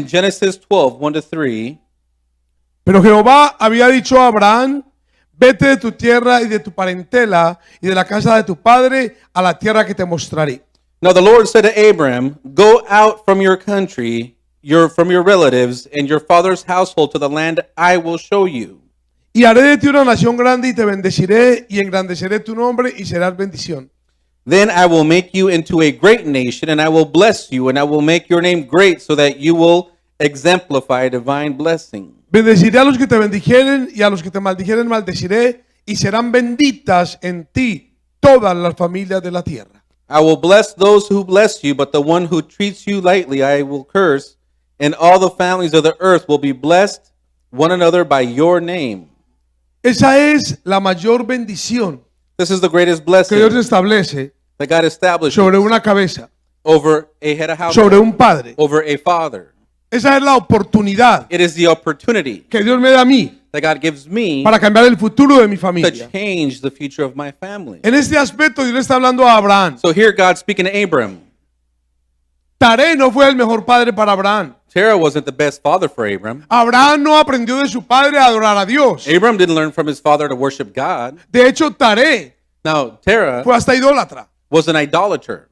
Genesis 12, 1-3, Pero Jehová había dicho a Abraham, vete de tu tierra y de tu parentela y de la casa de tu padre a la tierra que te mostraré. now the Lord said to Abram, go out from your country, from your relatives, and your father's household to the land I will show you. Y haré de ti una nación grande y te bendeciré y engrandeceré tu nombre y serás bendición. Then I will make you into a great nation, and I will bless you, and I will make your name great so that you will exemplify divine blessing. Bendeciré a los que te bendijeren y a los que te maldijeren maldeciré y serán benditas en ti todas las familias de la tierra. I will bless those who bless you, but the one who treats you lightly I will curse, and all the families of the earth will be blessed one another by your name. Esa es la mayor bendición This is the greatest que Dios blessing establece that God established sobre una cabeza, over a head of sobre household, un padre. over a father. Esa es la oportunidad It is the opportunity que Dios me da a mí that God gives me para cambiar el futuro de mi to familia. change the future of my family. En este aspecto Dios le está hablando a Abraham. So here God's speaking to Abram. Taré no fue el mejor padre para Abraham. Terah wasn't the best father for Abram. Abraham no aprendió de su padre a adorar a Dios. Abram didn't learn from his father to worship God. De hecho, Taré Now, Terah fue hasta idólatra. was an idolater,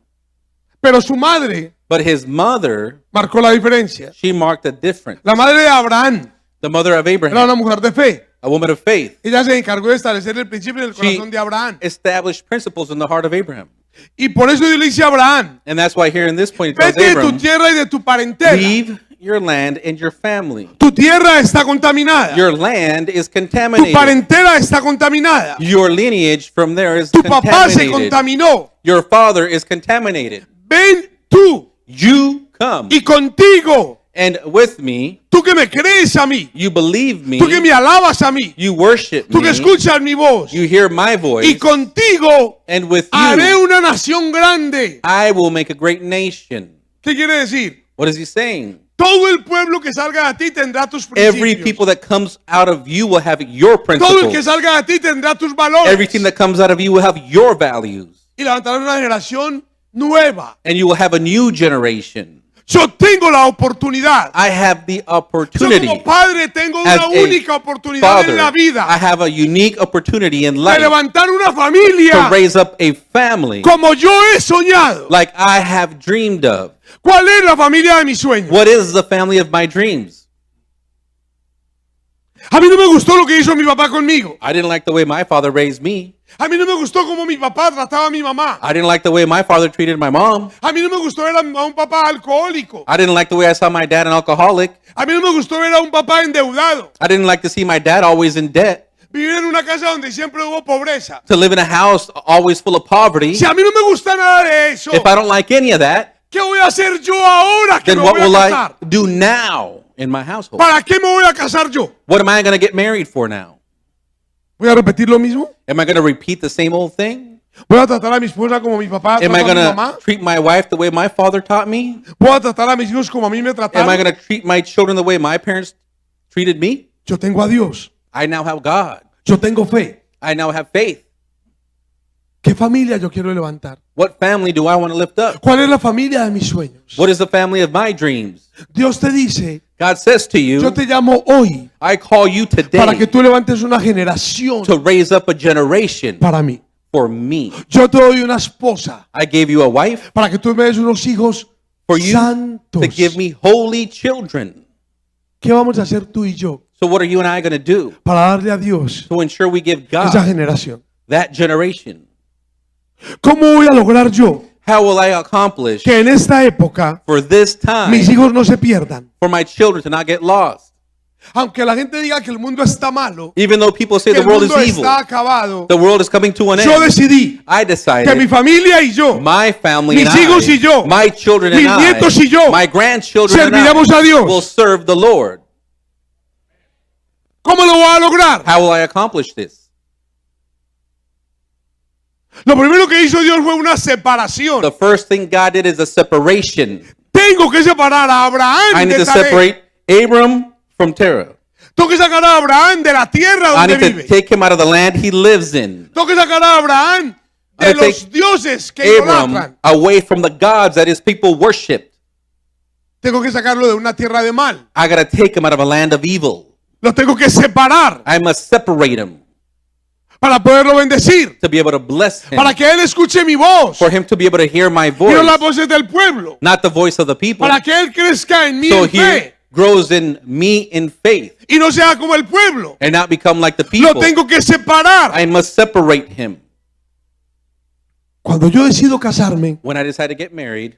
Pero su madre but his mother, marcó la diferencia. she marked a difference. La madre de Abraham The mother of era Abraham, una mujer de fe. a woman of faith, Ella se encargó de establecer el principio en el she corazón de Abraham. established principles in the heart of Abraham. Y por eso Dios le dice a Abraham, And that's why here in this point it tells vete de tu Abram, tierra y de tu parentela. leave your land and your family. Tu tierra está contaminada. Your land is Tu contaminated. parentela está contaminada. Your lineage from there is Tu papá se contaminated. contaminó. Your father is contaminated. Ven tú You come. y contigo, And with me, tú que me crees a mí, you believe me, tú que me alabas a mí, you worship tú que me, escuchas mi voz, you hear my y voice, contigo and with haré you, una nación grande. I will make a great nation. ¿Qué quiere decir? What is he saying? Todo el pueblo que salga de ti tendrá tus Every principios. people that comes out of you will have your Todo el que principles. salga de ti tendrá tus valores. Everything that comes out of you will have your values. Y levantarás una generación nueva. And you will have a new generation. Yo tengo la oportunidad. I have the Yo opportunity. como padre tengo As una a única oportunidad father, en la I vida have a unique opportunity in de life levantar una to familia raise up a family como yo he soñado. like I have dreamed of. ¿Cuál es la familia de mis sueños? What is the family of my dreams? A mí no me gustó lo que hizo mi papá conmigo. I didn't like the way my father raised me. A mí no me gustó cómo mi papá trataba a mi mamá. I didn't like the way my father treated my mom. A mí no me gustó ver a un papá alcohólico. I didn't like the way I saw my dad an alcoholic. A mí no me gustó ver a un papá endeudado. I didn't like to see my dad always in debt. Vivir en una casa donde siempre hubo pobreza. To live in a house always full of poverty. Si a mí no me gusta nada de eso, If I don't like any of that, ¿qué voy a hacer yo ahora que then me what voy a will I casar? do now in my household? ¿Para qué me voy a casar yo? What am I going to get married for now? ¿Voy a repetir lo mismo? Am I going to repeat the same old thing? ¿Voy a tratar a mi esposa como mi papá Am I trató a going mi to mamá? treat my wife the way my father taught me? ¿Voy a tratar a mis hijos como a mí me Am I trataron? going to treat my children the way my parents treated me? Yo tengo a Dios. I now have God. Yo tengo fe. I now have faith. ¿Qué familia yo quiero levantar? What family do I want to lift up? ¿Cuál es la familia de mis sueños? What is the family of my dreams? Dios te dice, God says to yo you, te llamo hoy I call you para que today tú levantes una generación to raise up a generation para mí. for me. Yo te doy una esposa I gave you a wife para que tú me des unos hijos for you santos. to give me holy children. ¿Qué vamos a hacer tú y yo So what are you and I going to do para darle a Dios to ensure we give esa God generación? that generation? ¿Cómo voy a lograr yo How will I accomplish que en esta época for this time mis hijos no se pierdan? for my children to not get lost? Aunque la gente diga que el mundo está malo, Even though people say que the el world is mundo evil, está acabado, the world is coming to an yo end. decidí I que mi decided familia y yo, my family mis and hijos y yo, my children mis and nietos y yo, my grandchildren and serviremos a I Dios. will serve the Lord. ¿Cómo lo voy a lograr? How will I accomplish this? Lo primero que hizo Dios fue una separación. The first thing God did is a separation. Tengo que separar a Abraham I need de to Taré. separate Abram from Terah. Tengo que sacar a Abraham de la tierra I donde need to vive. take him out of the land he lives in. Tengo que sacar a Abraham de I los take dioses que Abram idolatran. away from the gods that his people worshipped. Tengo que sacarlo de una tierra de mal. I got to take him out of a land of evil. Lo tengo que separar I must separate him para poderlo bendecir. to be able to bless him, Para que él escuche mi voz for him to be able to hear my y voice, no las voces del pueblo. not the voice of the people, Para que él crezca en mí so en he fe grows in me in faith y no sea como el pueblo. and not become like the Lo people. tengo que separar. I must separate him. Cuando yo decido casarme, When I decide to get married,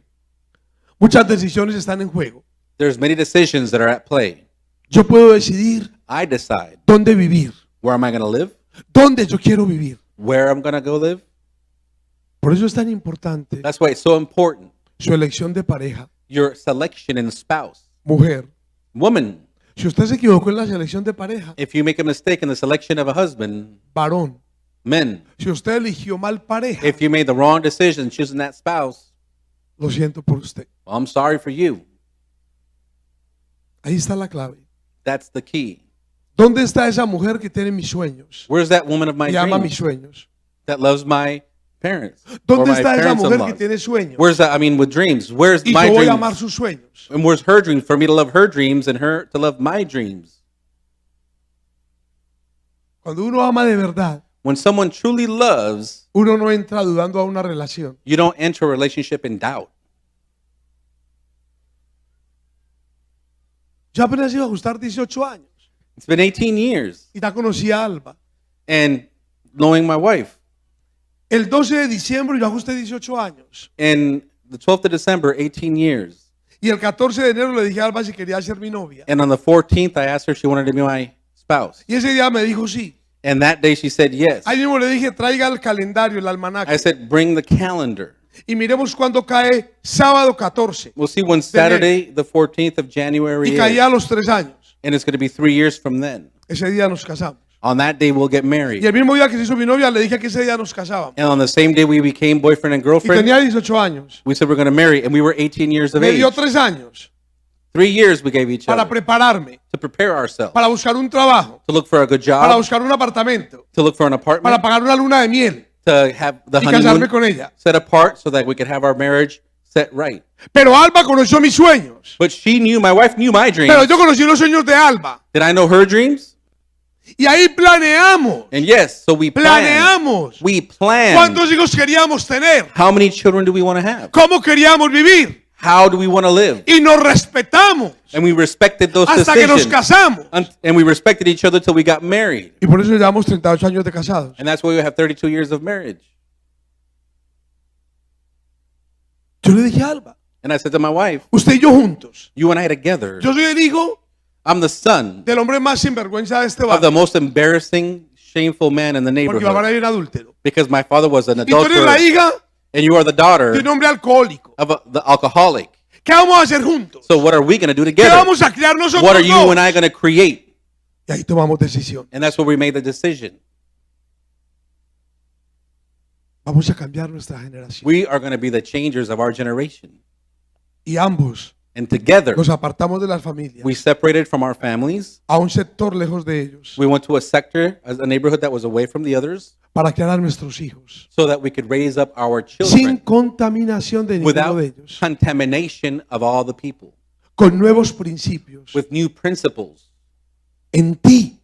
muchas decisiones están en juego. there's many decisions that are at play. Yo puedo decidir I decide dónde vivir, where am I going to live, dónde yo quiero vivir. where I'm going to go live. Por eso es tan importante That's why it's so important. su elección de pareja. Your selection in spouse. Mujer, Woman, si usted se equivocó en la selección de pareja, if you make a mistake in the selection of a husband, varón, men, si usted eligió mal pareja, if you made the wrong decision choosing that spouse, lo siento por usted. well, I'm sorry for you. Ahí está la clave. That's the key. ¿Dónde está esa mujer que tiene mis sueños Where's that woman of my y ama mis dreams sueños? that loves my parents? Or ¿Dónde my está esa parents mujer in que laws? tiene sueños? Where's that? I mean, with dreams. Where's Y my yo voy a amar dreams? sus sueños. And where's her dreams? For me to love her dreams and her to love my dreams. Cuando uno ama de verdad, When someone truly loves, uno no entra dudando a una relación. you don't enter a relationship in doubt. Yo apenas iba a ajustar 18 años It's been 18 years. y ya conocí a Alba. And knowing my wife. El 12 de diciembre yo ajusté 18 años. And the 12th of December, 18 years. Y el 14 de enero le dije a Alba si quería ser mi novia. And on the 14th, I asked her if she wanted to be my spouse. Y ese día me dijo sí. And that day she said yes. Ahí mismo le dije, traiga el calendario, el almanaque. I said, bring the calendar. Y miremos cuándo cae sábado 14. We'll see when Saturday, the 14th of January Y is. caía a los 3 años. And it's going to be 3 years from then. Ese día nos casamos. On that day, we'll get Y married. el mismo día que se hizo mi novia, le dije que ese día nos casábamos. And on the same day we became boyfriend and Y girlfriend, tenía 18 años. we said we're going to marry. And we were 18 years of Me age. dio 3 años 3 years we gave each para other prepararme, to prepare ourselves, para buscar un trabajo, to look for a good para job, buscar un apartamento, to look for an para apartment, pagar una luna de miel to have the y casarme honeymoon con ella. set apart so that we could have our marriage set right. Pero Alba conoció mis sueños. But she knew, my wife knew my dreams. Pero yo conocí los sueños de Alba. Did I know her dreams? Y ahí planeamos. And yes, so we planned. Planeamos. We planned. ¿Cuántos hijos queríamos tener? How many children do we want to have? ¿Cómo queríamos vivir? How do we want to live? Y nos respetamos And we respected those hasta que nos decisions. casamos. And we respected each other till we got married. Y por eso llevamos 38 años de casados. And that's why we have 32 years of marriage. Yo le dije a Alba, And I said to my wife, usted y yo juntos. you and I together, Yo soy el hijo I'm the son del hombre más sinvergüenza de este of the barrio. most embarrassing, shameful man in the Porque mi papá neighborhood. era un adúltero. Because my father was an Y tú eres la adulterer. hija And you are the daughter de un hombre alcohólico. of the alcoholic. ¿Qué vamos a hacer juntos? So what are we going to do ¿Qué together? vamos a crear nosotros What are you dos? and I going to create? Y ahí tomamos decisión. And that's where we made the decision. Vamos a cambiar nuestra generación. We are going to be the changers of our generation. Y ambos And together, nos apartamos de las familias we separated from our families. a un sector lejos de ellos We went to a sector, a neighborhood that was away from the others, para crear a nuestros hijos so that we could raise up our sin children contaminación de ninguno without de ellos, contamination of all the people, con nuevos principios. with new principles En ti,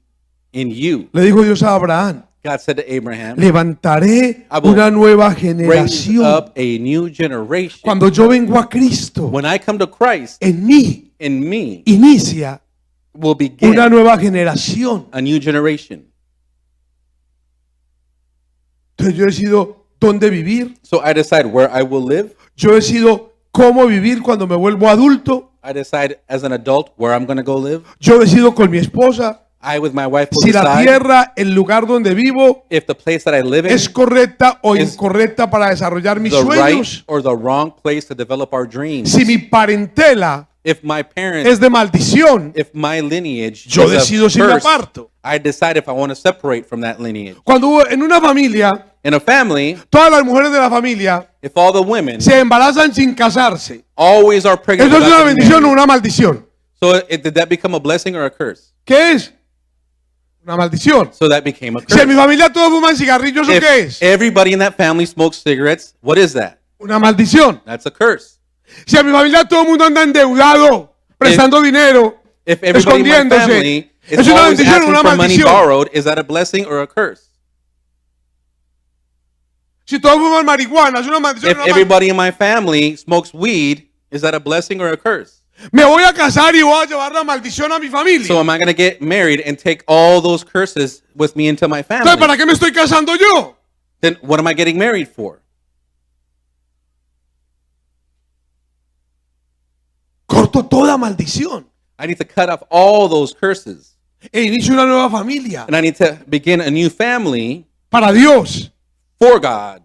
in you. le dijo Dios a Abraham, God said to Abraham, levantaré I will una nueva raise generación. up a new generation. Cuando yo vengo a Cristo, When I come to Christ, en mí in me inicia will begin una nueva generación. a new generation. Entonces yo decido dónde vivir, So I decide where I will live. yo decido cómo vivir cuando me vuelvo adulto, I decide as an adult where I'm going to go live. yo decido con mi esposa I with my wife will si la decide tierra, el lugar donde vivo, if the place that I live in es correcta o is incorrecta para desarrollar mis the right sueños. or the wrong place to develop our dreams. Si mi parentela If my parents, es de maldición, if my lineage yo is decido a si me curse, aparto. I decide if I want to separate from that lineage. Cuando en una familia, In a family, todas las mujeres de la familia if all the women se embarazan sin casarse, always are pregnant, ¿eso es without una getting bendición o married, una maldición? so did that become a blessing or a curse? ¿Qué es? Una maldición. So that became a Si en mi curse. familia todos fuman cigarrillos, ¿o qué If es? everybody in that family smokes cigarettes, what is that? Una maldición. That's a curse. Si a mi familia todo el mundo anda endeudado, prestando dinero, If everybody in my escondiéndose, family is ¿es una always bendición o asking una for money maldición? borrowed, is that a blessing or a curse? Si todos fuman marihuana, ¿es una maldición o If una maldición? everybody in my family smokes weed, is that a blessing or a curse? Me voy a casar y voy a llevar la maldición a mi familia. So am I going to get married and take all those curses with me into my Entonces, family? ¿para qué me estoy casando yo? Then what am I getting married for? Corto toda maldición I need to cut off all those curses. e inicio una nueva familia And I need to begin a new family para Dios. for God.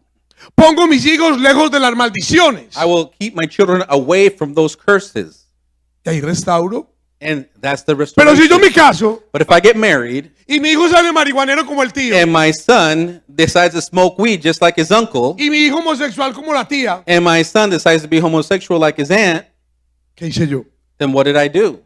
Pongo mis hijos lejos de las maldiciones. I will keep my children away from those curses. Y ahí restauro. And that's the Pero si yo restoration. me caso But if I get married y mi hijo sale marihuanero como el tío and my son decides to smoke weed just like his uncle, y mi hijo homosexual como la tía, and my son decides to be homosexual like his aunt, ¿qué hice yo? then what did I do?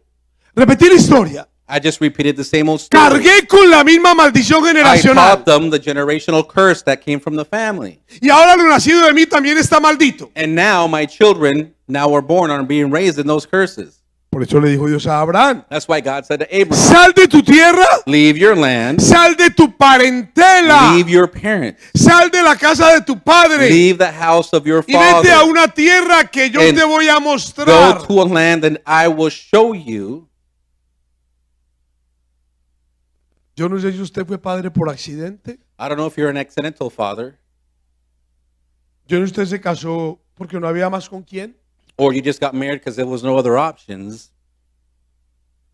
Repetí la historia. I just repeated the same old story. Cargué con la misma maldición I generacional. taught them the generational curse that came from the family. Y ahora lo nacido de mí también está maldito. And now my children now are born and are being raised in those curses. Por eso le dijo Dios a Abraham: That's why God said to Abraham, sal de tu tierra, leave your land, sal de tu parentela, leave your parents, sal de la casa de tu padre leave the house of your y vete a father, una tierra que yo and te voy a go mostrar. to a land and I will show you. Yo no sé si usted fue padre por accidente. I don't know if you're an accidental father Yo no sé si usted se casó porque no había más con quién. or you just got married because there was no other options.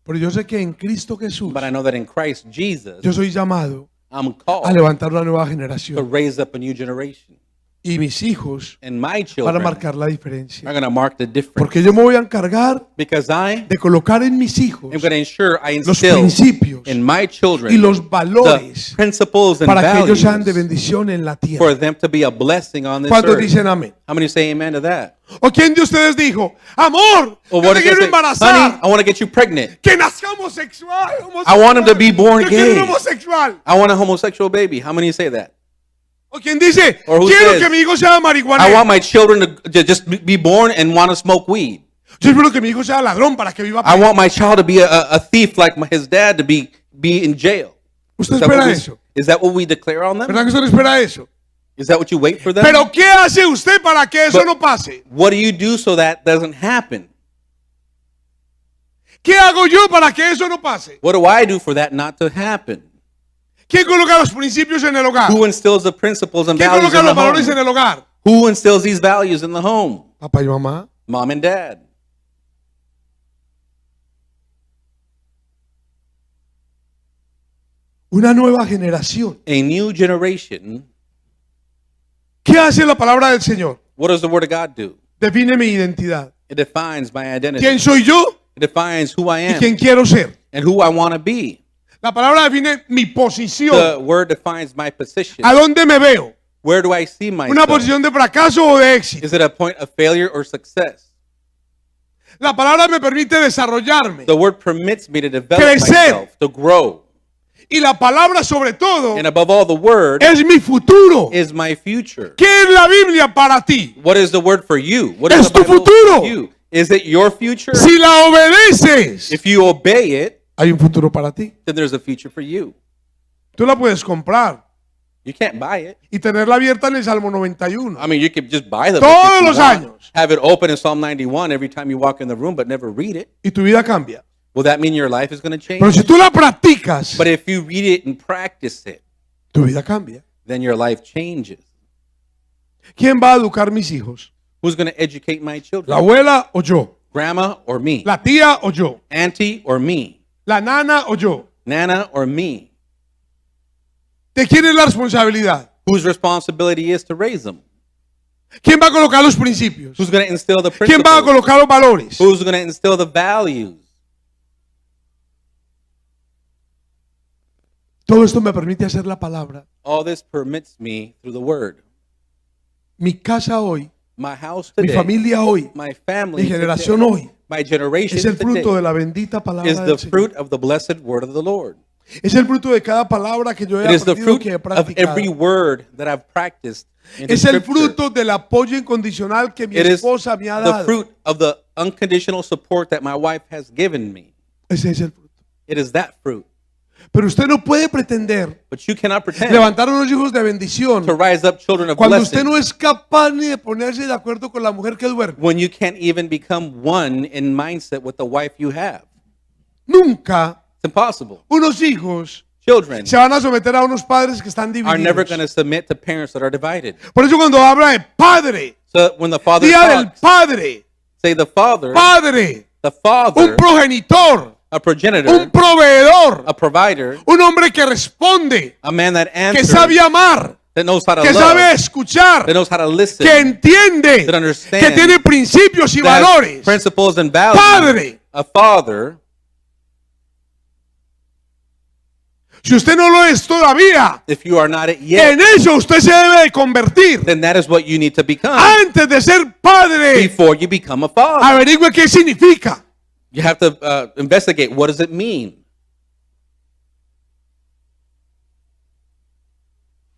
Pero yo sé que en Cristo Jesús But I know that in Christ Jesus, yo soy llamado I'm a called levantar una nueva to generación. raise up a new generation. Y mis hijos And my van a children marcar la are diferencia. going to mark the difference. Porque yo me voy a encargar Because I de colocar en mis hijos am going to ensure I los instill principios in my y children los the valores principles and para que ellos sean de values bendición en la for tierra. them to be a blessing on this ¿Cuántos earth. dicen amén? How many say amen to that? ¿O quién de ustedes dijo: amor, Or yo what te if they quiero say, embarazar, honey, I want to get you pregnant. que nazca homosexual, I want him to be born yo quiero un gay. homosexual? I want a homosexual baby. How many say that? ¿O quién dice: Or who quiero says, que mi hijo sea I marihuanero? want my children to just be born and want to smoke weed. Yo espero que mi hijo sea ladrón para que viva. I want my child to be a thief like his dad to be in jail. ¿Usted Is that, what espera we, eso? is that what we declare on them? ¿Verdad que usted no espera eso? Is that what you wait for them? Pero ¿qué hace usted para que eso But- no pase? What do you do so that doesn't happen? ¿Qué hago yo para que eso no pase? What do I do for that not to happen? ¿Quién coloca los principios en el hogar? Who instills the principles and ¿Quién values coloca in the los valores en home? el hogar? Who instills these values in the home? Papá y mamá. Mom and dad. Una nueva generación. A new generation. ¿Qué hace la palabra del Señor? What does the Word of God do? Define mi identidad. It defines my identity. ¿Quién soy yo It defines who I y am quién quiero ser? and who I want to be. La palabra define mi posición. The Word defines my position. ¿A dónde me veo? Where do I see ¿Una myself? posición de fracaso o de éxito? Is it a point of failure or success? La palabra me permite desarrollarme. The Word permits me to develop Crecer. myself, to grow. Y la palabra sobre todo And above all, the Word es mi futuro. is my future. ¿Qué es la Biblia para ti? What is the Word for you? What Es is the tu Bible futuro. for you? Is it your future? Si la obedeces, If you obey it, hay un futuro para ti. then there's a future for you. Tú la puedes comprar You can't buy it. y tenerla abierta en el Salmo 91. I mean, you could just buy the book Todos if you los want. años. Have it open in Psalm 91 every time you walk in the room, but never read it. Y tu vida cambia. Will that mean your life is going to change? Pero si tú la practicas, But if you read it and practice it, tu vida cambia. then your life changes. ¿Quién va a educar mis hijos? Who's going to educate my ¿La children? abuela o yo? Grandma or me? ¿La tía o yo? Auntie or me? ¿La nana o yo? Nana or me? ¿De quién es la responsabilidad? Whose responsibility is to raise them? ¿Quién va a colocar los principios? Who's going to instill the ¿Quién va a principles? colocar los valores? Who's going to instill the values? Todo esto me permite hacer la palabra. All this permits me through the word. Mi casa hoy, My house mi today, familia hoy, my family mi generación today, hoy, my generation es el fruto today de la bendita palabra is del the Señor. fruit of the blessed word of the Lord. Es el fruto de cada palabra que yo he It is the aprendido, fruit que he of practicado. every word that I've practiced in the Es el scripture. fruto del apoyo incondicional que mi It is esposa me ha the dado. fruit of the unconditional support that my wife has given me. Ese es el fruto. It is that fruit. Pero usted no puede pretender But you cannot pretend levantar unos hijos de bendición to rise up children of cuando usted blessing no es capaz ni de ponerse de acuerdo con la mujer que duerme. when you can't even become one in mindset with the wife you have. Nunca It's impossible. unos hijos Children se van a someter a unos padres que están are never going to divididos. submit to parents that are divided. Por eso cuando habla de padre, So when the father día del talks, padre, say the father, un father, progenitor, a progenitor, un proveedor, a provider, un hombre que responde, a man that que answers, sabe amar, that knows how to que sabe love, escuchar, that knows how to listen, que entiende, that understands, que tiene principios y that has valores. principles and values. Padre. A father. Si usted no lo es todavía, If you are not it yet, en eso usted se debe de convertir. then that is what you need to become Antes de ser padre, before you become a father. averigüe qué significa. You have to investigate, what does it mean?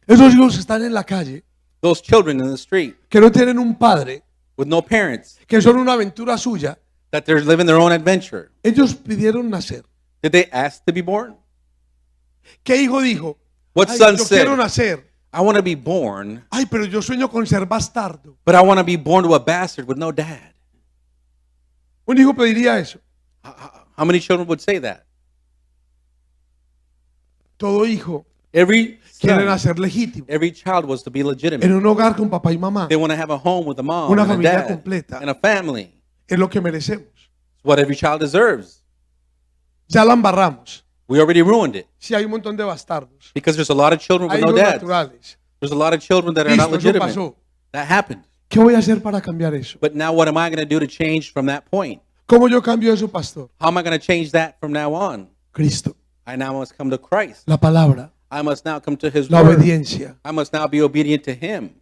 Esos hijos que están en la calle, Those children in the street que no tienen un padre, with no parents, que son una aventura suya, that they're living their own adventure. ellos pidieron nacer. Did they ask to be born? ¿Qué hijo dijo? What Ay, son yo said? quiero nacer. I want to be born, Ay, pero yo sueño con ser bastardo. but I want to be born to a bastard with no dad. Un hijo pediría eso. How many children would say that? Todo hijo Every quiere son, nacer legítimo. every child was to be En legitimate. un hogar con papá y mamá. They want to have a home with a mom Una and a familia dad completa. and a family. Es lo que merecemos. It's what every child deserves. Ya la embarramos. We already ruined it Si hay un montón de bastardos. because there's a lot of children with Hay no hijos dads. naturales. There's a lot of children that are not Listo, eso legitimate. pasó. That happened. ¿Qué voy a hacer para cambiar eso? But now what am I going to do to change from that point? ¿Cómo yo cambio eso, pastor? How am I going to change that from now on? Cristo, I now must come to Christ. la palabra, I must now come to His la word. obediencia. I must now be obedient to Him.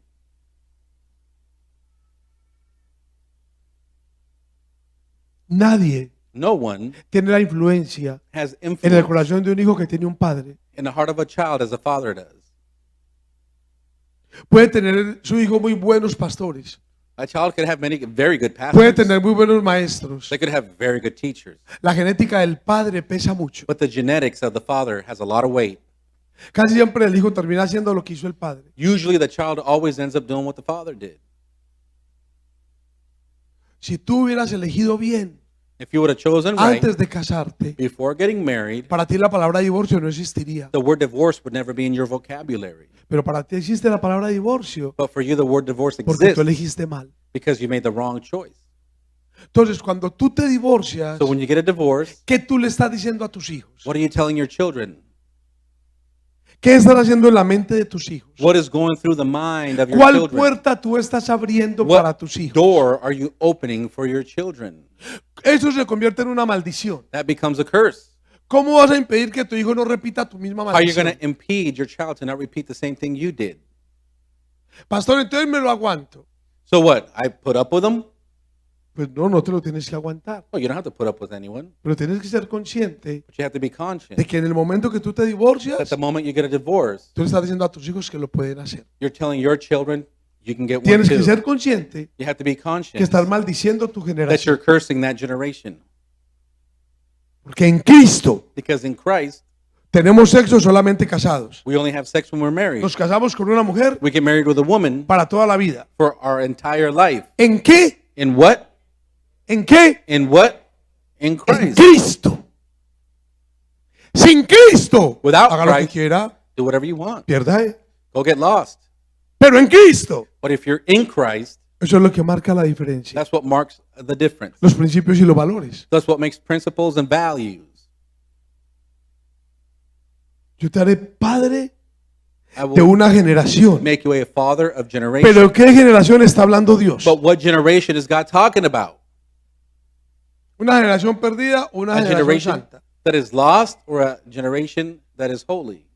Nadie No one tiene la influencia has en el influence corazón de un hijo que tiene un padre. in the heart of a child as a father does. Puede tener su hijo muy buenos pastores. A child could have many very good Puede pastors. tener muy buenos maestros. They could have very good teachers. La genética del padre pesa mucho. But the genetics of the father has a lot of weight. Casi siempre el hijo termina haciendo lo que hizo el padre. Usually the child always ends up doing what the father did. Si tú hubieras elegido bien If you would have chosen right antes de casarte, before getting married, para ti la palabra divorcio no existiría. the word divorce would never be in your vocabulary. Pero para ti existe la palabra divorcio But for you, the word divorce porque tú exists elegiste mal. because you made the wrong choice. Entonces, cuando tú te divorcias, So when you get a divorce, ¿qué tú le estás diciendo a tus hijos? what are you telling your children? ¿Qué estás haciendo en la mente de tus hijos? What is going through the mind of your ¿Cuál children? puerta tú estás abriendo para What tus hijos? door are you opening for your children? Eso se convierte en una maldición. That becomes a curse. ¿Cómo vas a impedir que tu hijo no repita tu misma How are you going maldición? to impede your child to not repeat the same thing you did? Pastor, entonces me lo aguanto. So what? I put up with them? Pues no, no te lo tienes que aguantar. Well, you don't have to put up with anyone, Pero tienes que ser consciente but you have to be conscious de que en el momento que tú te that divorcias, the moment you get a divorce, tú le estás diciendo a tus hijos que lo pueden hacer. you're telling your children you can get one Tienes que too. ser consciente You have to be que conscious estás maldiciendo tu that generación. you're cursing that generation. Porque en Cristo Because in Christ, tenemos sexo solamente casados. we only have sex when we're married. Nos casamos con una mujer We get married with a woman para toda la vida. for our entire life. ¿En qué? In what? ¿En qué? In what? In En Christ. Cristo. Sin Cristo, Without haga lo que Christ. quiera, Do whatever you want. pierda. Go get lost. Pero en Cristo, But if you're in Christ, eso es lo que marca la diferencia. that's what marks the difference. Los principios y los valores. That's what makes principles and values. Yo te haré padre I de will una generación. make you a father of generation. Pero ¿qué generación está hablando Dios? But what generation is God talking about? ¿Una generación perdida o una A generación generation santa? that is lost or a generation that is holy?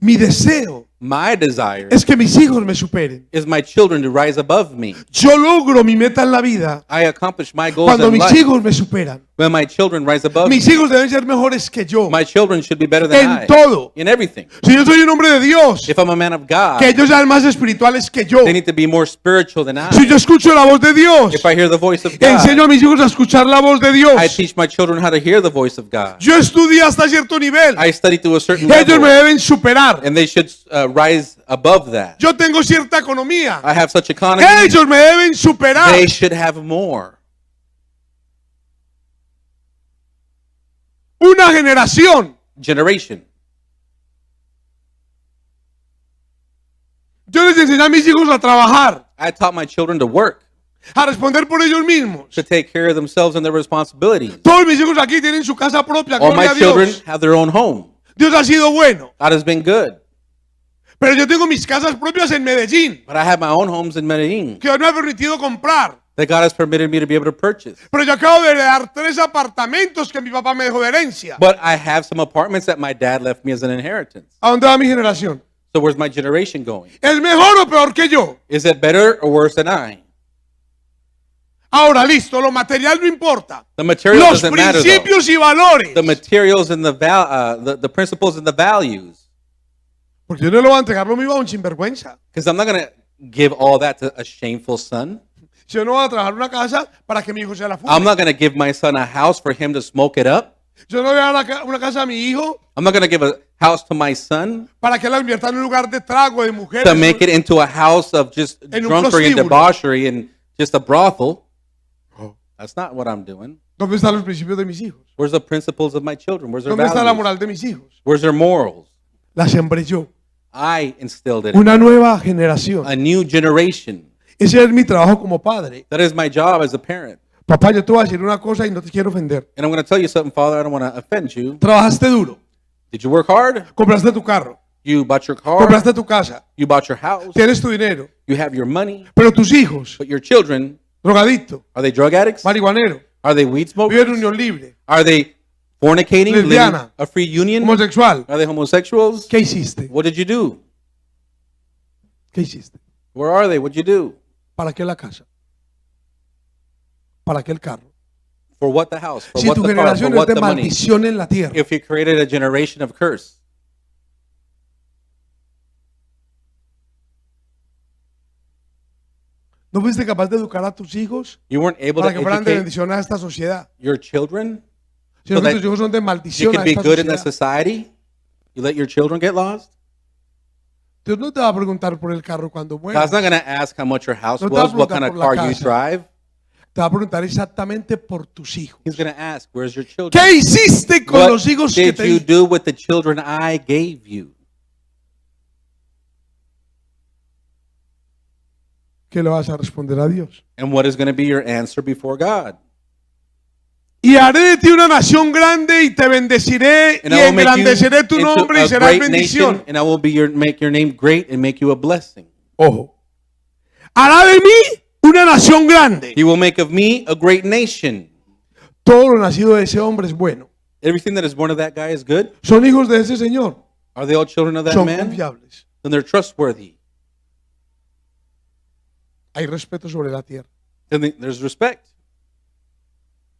Mi deseo My desire es que mis hijos me superen. is my children to rise above me. Yo logro mi meta en la vida I accomplish my goals cuando in mis life hijos me superan. when my children rise above me. Mis hijos deben ser mejores que yo My children should be better than en I todo. in everything. Si yo soy un hombre de Dios, If I'm a man of God, que ellos sean más espirituales que yo. they need to be more spiritual than Si I. yo escucho la voz de Dios, If I hear the voice of enseño God, a mis hijos a escuchar la voz de I Dios. teach my children how to hear the voice of God. Yo estudié hasta cierto nivel. I study to a certain Ellos me level, deben superar. and they should rise above that. Yo tengo cierta economía. I have such economy, Ellos me deben superar. they should have more. Una generación. Generation. Yo les enseñé a mis hijos a trabajar, I taught my children to work, a responder por ellos mismos. to take care of themselves and their responsibilities. Todos mis hijos aquí tienen su casa propia, All gloria my a children Dios. have their own home. Dios ha sido bueno. God has been good. Pero yo tengo mis casas propias en Medellín, But I have my own homes in Medellin que Dios me ha permitido comprar. that God has permitted me to be able to purchase. Pero yo acabo de heredar 3 apartamentos que mi papá me dejó de herencia. But I have some apartments that my dad left me as an inheritance. ¿A dónde va mi generación? So where's my generation going? ¿Es mejor o peor que yo? Is it better or worse than I? Ahora, listo, lo material no importa. The material Los doesn't matter, though. principios y valores. The materials and the principles and the values. Porque yo no le voy a entregar lo mío a un sinvergüenza. Because I'm not going to give all that to a shameful son. Si yo no voy a trabajar en una casa para que mi hijo sea la fuga. I'm not going to give my son a house for him to smoke it up. Yo no voy a dar una casa a mi hijo I'm not going to give a house to my son para que la invierta en un lugar de trago, de mujeres. to make it into a house of just En un drunkery and prostíbulo. debauchery and just a brothel. That's not what I'm doing. ¿Dónde están los principios de mis hijos? Where's the principles of my children? Where's their ¿Dónde está la values? moral de mis hijos? Where's their morals? La sembré yo. I instilled it. Una nueva generación. A new generation. Ese es mi trabajo como padre. That is my job as a parent. Papá, yo te voy a decir una cosa y no te quiero ofender. And I'm going to tell you something, Father. I don't want to offend you. Trabajaste duro. Did you work hard? Compraste tu carro. You bought your car. Compraste tu casa. You bought your house. Tienes tu dinero. You have your money. Pero tus hijos, But your children, drogadicto, are they drug addicts? marihuanero, Are they weed viven en smokers? unión libre, Are they fornicating? Living Lesbiana. a free union? homosexual. Are they homosexuals? ¿Qué hiciste? What did you do? ¿Qué hiciste? Where are they? What'd you do? ¿Para qué la casa? ¿Para qué el carro? For what the house? For Si what tu the car? For generación es what de the money? maldición en la tierra, If you created a generation of curse, ¿no fuiste capaz de educar a tus hijos you weren't able para to que fueran de educate bendición a esta sociedad? your children Si no, so que that tus hijos son de you maldición can a be esta good in the sociedad. society? You let your children get lost? Dios no te va a preguntar por el carro cuando God's mueras. not going to ask how much your house No te va a was, what kind of preguntar por la car you casa. drive. Te va a preguntar exactamente por tus hijos. He's going to ask, where's your children? ¿Qué hiciste con What los hijos que did te you di? do with the children I gave you? ¿Qué le vas a responder a Dios? And what is going to be your answer before God? Y haré de ti una nación grande y te bendeciré And y I will make you engrandeceré tu into nombre y a serás great bendición. nation, and I will make your name great and make you a blessing. Ojo. Hará de mí una nación grande. He will make of me a great nation. Todo lo nacido de ese hombre es bueno. Everything that is born of that guy is good. Son hijos de ese Señor. Are they all children of that Son man? confiables. Then they're trustworthy. Hay respeto sobre la tierra. Then there's respect.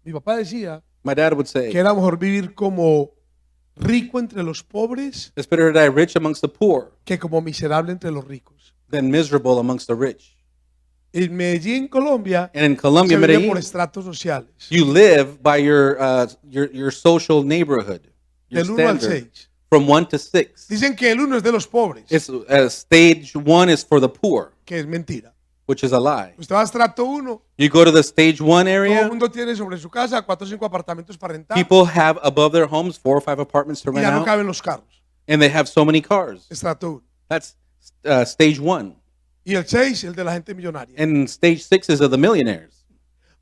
Mi papá decía My dad would say, que era mejor vivir como rico entre los pobres it's better to die rich amongst the poor que como miserable entre los ricos. than miserable amongst the rich. En Medellín, Colombia, And in Colombia, se vive Medellin, por estratos sociales. you live by your social neighborhood, your Del 1 al standard, 6. from 1 to 6. Dicen que el 1 es de los pobres, It's stage 1 is for the poor, que es mentira. which is a lie. Usted va a estrato 1, You go to the stage 1 todo el area, mundo tiene sobre su casa 4 o 5 apartamentos para rentar people have above their homes 4 or 5 apartments to y rent ya no out, caben los carros. and they have so many cars. Estrato 1. That's stage 1. Y el 6, el de la gente millonaria. And stage 6 is of the millionaires.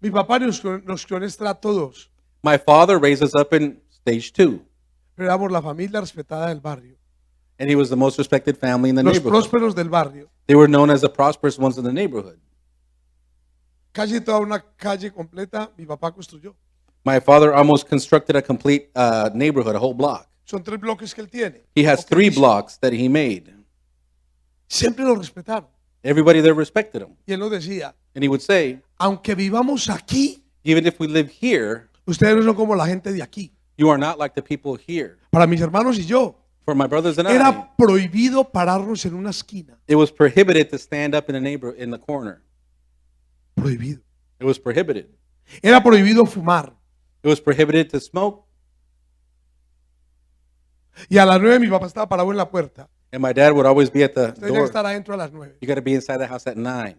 Mi papá nos crió en estrato 2, My father raised us up in stage 2, pero éramos la familia respetada del barrio. and he was the most respected family in the Los neighborhood. prósperos del barrio. They were known as the prosperous ones in the neighborhood. Casi toda una calle completa mi papá construyó. My father almost constructed a complete neighborhood, a whole block. Son 3 bloques que él tiene. He has O que 3 hizo. blocks that he made. siempre lo respetaron. Everybody there respected him. Y él nos decía, And he would say, aunque vivamos aquí, even if we live here, ustedes no son como la gente de aquí. you are not like the people here. Para mis hermanos y yo, For my brothers and I, era prohibido pararnos en una esquina. it was prohibited to stand up in the corner. Prohibido. It was prohibited. Era prohibido fumar. It was prohibited to smoke. Y a las 9 mi papá estaba parado en la puerta. And my dad would always be at the Usted tiene que door. estar adentro a las 9. You got to be inside the house at 9.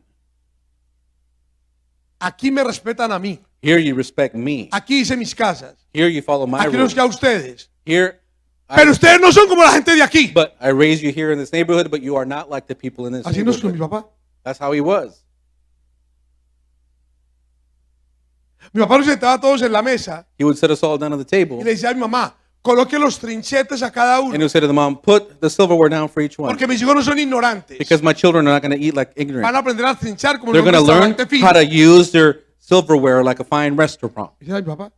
Aquí me respetan a mí. Here you respect me. Aquí hice mis casas. Here you follow my Aquí los rules. que a ustedes. Here, Pero ustedes no son como la gente de aquí. but I raised you here in this neighborhood, but you are not like the people in this Así nos con mi neighborhood. papá. That's how he was. Mi papá nos sentaba a todos en la mesa He would sit us all down at the table, y le decía a mi mamá, coloque los trinchetes a cada and he uno. would say to the mom, put the silverware down for each one. Porque mis hijos no son ignorantes. Because my children are not going to eat like ignorant. Van a aprender a trinchar como They're en un going to learn restaurante fino. how to use their silverware like a fine restaurant. Y decía, "Ay, papá.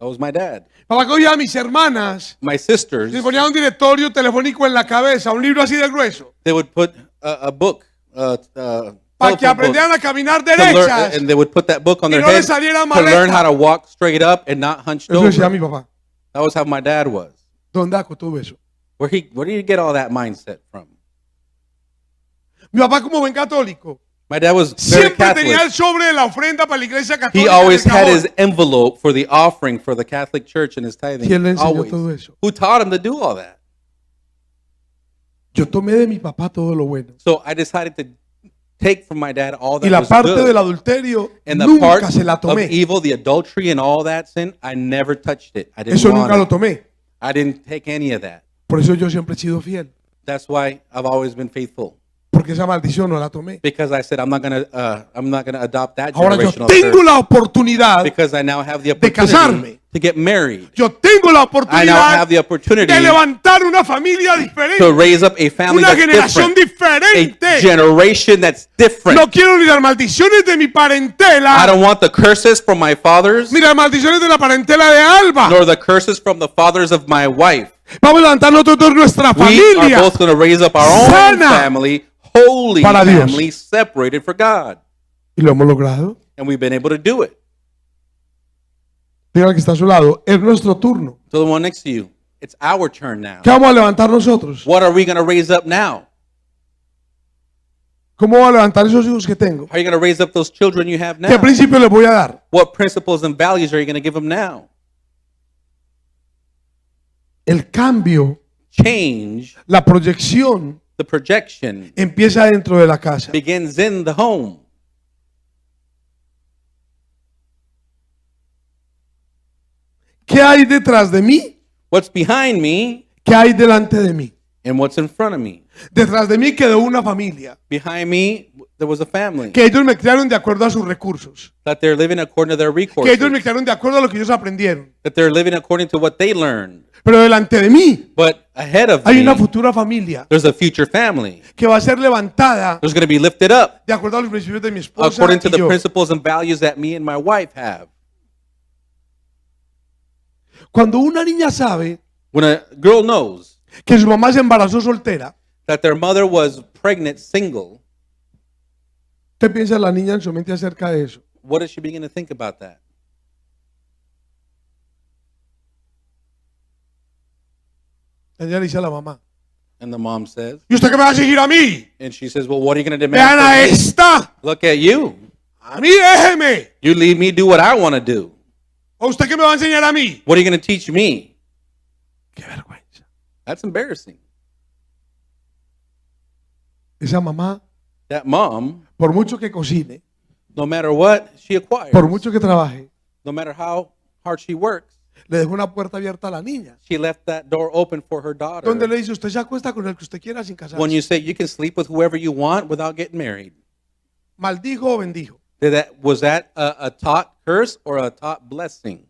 That was my dad. Papá cogía a mis hermanas My y sisters, les ponía un directorio telefónico en la cabeza, un libro así de grueso, they would put a book, para que telephone book, aprendieran a caminar to learn, derechas. and they would put that book on Y their no les head saliera to maleta. learn how to walk straight up and not hunched Eso decía over. mi papá. That was how my dad was. ¿Dónde saco todo eso? Where did he get all that mindset from? Mi papá, como buen católico, My dad was very siempre tenía el Catholic. sobre de la ofrenda para la iglesia He católica. always en el had cajón. his envelope for the offering for the Catholic Church and his tithing. ¿Quién le enseñó Always. todo eso? Who taught him to do all that? Yo tomé de mi papá todo lo bueno. So I decided to take from my dad all Y that la was parte good. del adulterio And the nunca part se la of tomé. evil, the adultery and all that sin, I never touched it. I didn't Eso want nunca lo it. tomé. I didn't take any of that. Por eso yo siempre he sido fiel. That's why I've always been faithful. Porque esa maldición no la tomé. Because I said I'm not gonna adopt that Ahora yo generational tengo curse. la oportunidad Because I now have the de casarme. opportunity to get married. Yo tengo la I now oportunidad have the opportunity de levantar una familia to diferente, raise up a family una that's generación different, a diferente. generation that's different. No quiero ni las maldiciones de mi I parentela, don't want the curses from my fathers, ni las maldiciones de la parentela de Alba. nor the curses from the fathers of my wife. Vamos a levantar nosotros nuestra We are familia both going to raise up our own sana family, holy para Dios. family, separated for God. y lo hemos logrado. And we've been able to do it. Diga al que está a su lado, es nuestro turno. So the one next to you, it's our turn now. ¿Qué vamos a levantar nosotros? What are we going to raise up now? ¿Cómo voy a levantar esos hijos que tengo? How are you going to raise up those children you have ¿Qué now? principio les voy a dar? What principles and values are you going to give them now? El cambio, Change, la proyección the projection, empieza dentro de la casa. begins in the home. ¿Qué hay detrás de mí? What's behind me ¿Qué hay delante de mí? and what's in front of me. Detrás de mí quedó una familia Behind me, there was a family que ellos me criaron de acuerdo a sus recursos, that they're living according to their que recourses, ellos me criaron de acuerdo a lo que ellos aprendieron. that they're living according to what they learned. Pero delante de mí But ahead of hay me, una futura familia there's a future family. que va a ser levantada There's going to be lifted up de acuerdo a los principios de mi esposa according to y the yo. principles and values that me and my wife have. Cuando una niña sabe When a girl knows que su mamá se embarazó soltera, that their mother was pregnant single, ¿qué piensa la niña en su mente acerca de eso? what does she begin to think about that? Ella le dice a la mamá, And the mom says, ¿y usted qué me va a seguir a mí? and she says, well, what are you going to Vean demand a from me? esta, Look at you. a mí déjeme. You leave me do what I want to do. ¿O usted qué me va a enseñar a mí? What are you going to teach me? Qué vergüenza. That's embarrassing. Esa mamá, That mom, por mucho que cocine, no matter what she acquires, por mucho que trabaje, no matter how hard she works, le dejó una puerta abierta a la niña. she left that door open for her daughter. Donde le dice, usted se acuesta con el que usted quiera sin casarse. When you say you can sleep with whoever you want without getting married. ¿Maldijo o bendijo? Was that a taught curse or a taught blessing?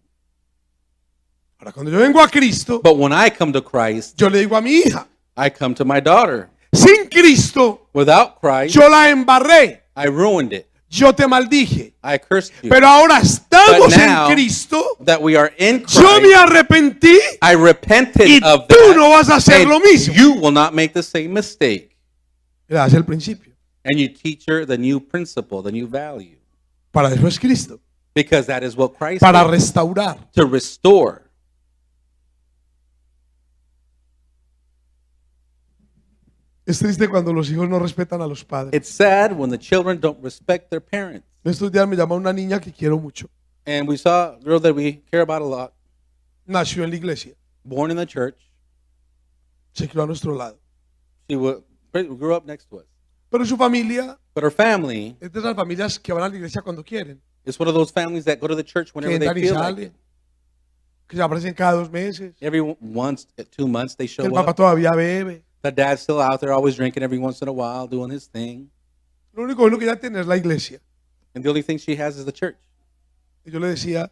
Ahora, cuando yo vengo a Cristo, But when I come to Christ, yo le digo a mi hija, I come to my daughter. sin Cristo, Without Christ, yo la embarré, I ruined it. yo te maldije. I cursed you. Pero ahora estamos But now en Cristo, that we are in yo me Christ, arrepentí I repented y of tú that. no vas a hacer And lo mismo. you will not make the same mistake. Le das el principio. and you teach her the new principle, the new value. Para eso es Cristo. Because that is what Christ Para did, restaurar. to restore. Es triste cuando los hijos no respetan a los padres. It's sad when the children don't respect their parents. En estos días me llama una niña que quiero mucho. And we saw a girl that we care about a lot, Nació en la iglesia. born in the church. Se crió a nuestro lado. She grew up next to us. Pero su familia But her family es de esas familias que van a la iglesia cuando quieren. is one of those families that go to the church Que whenever they entran y feel like salen. it. Que se aparecen cada 2 meses. Every once, 2 months they Que show el papá up. todavía bebe. The dad's still out there always drinking every once in a while, doing his thing. Lo único bueno que ella tiene es la iglesia. And the only thing she has is the church. Y yo le decía,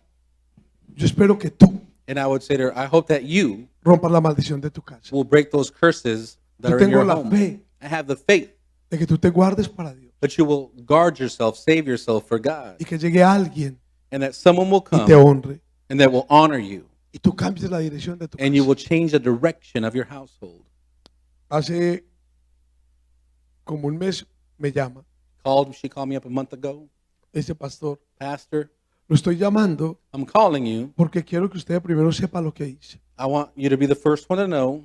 yo espero que tú And I would say to her, I hope that you rompas la maldición de tu casa. will break those curses that Yo are in tengo your la home. fe I have the faith de que tú te guardes para Dios. that you will guard yourself, save yourself for God, Y que llegue alguien and that someone will y te come honre. and that will honor you, Y tú cambies la dirección de tu and you casa. will change the direction of your household. Hace como un mes me llama She called me up a month ago. ese pastor. Pastor, Lo estoy llamando I'm calling you. porque quiero que usted primero sepa lo que hice. I want you to be the first one to know.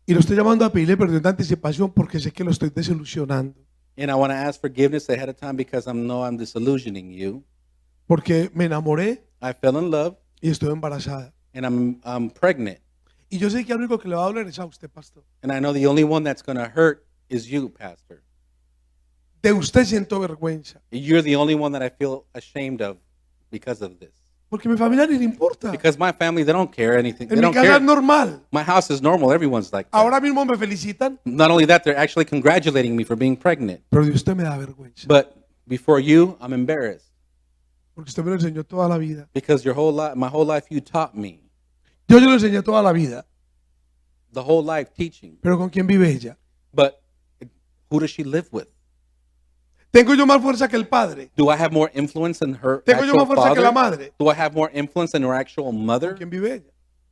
Y lo estoy llamando a pedirle perdón de anticipación porque sé que lo estoy desilusionando. And I want to ask forgiveness ahead of time because I know I'm disillusioning you. Porque me enamoré I fell in love y estoy embarazada. and I'm pregnant. Y yo sé que lo único que le va a doler es a usted, pastor. And I know the only one that's going to hurt is you, Pastor. De usted siento vergüenza. You're the only one that I feel ashamed of because of this. Porque a mi familia ni le importa. Because my family, they don't care anything. They En mi don't casa care. es normal. My house is normal. Everyone's like that. Ahora mismo me felicitan, Not only that, they're actually congratulating me for being pregnant. pero de usted me da vergüenza. But before you, I'm embarrassed Porque usted me lo enseñó toda la vida. because my whole life, you taught me. Yo se lo enseñé toda la vida. The whole life teaching. Pero ¿con quién vive ella? But who does she live with? ¿Tengo yo más fuerza que el padre? Do I have more influence than her ¿Tengo yo actual más fuerza que la father? madre? Do I have more influence than her actual ¿Con mother? quién vive ella?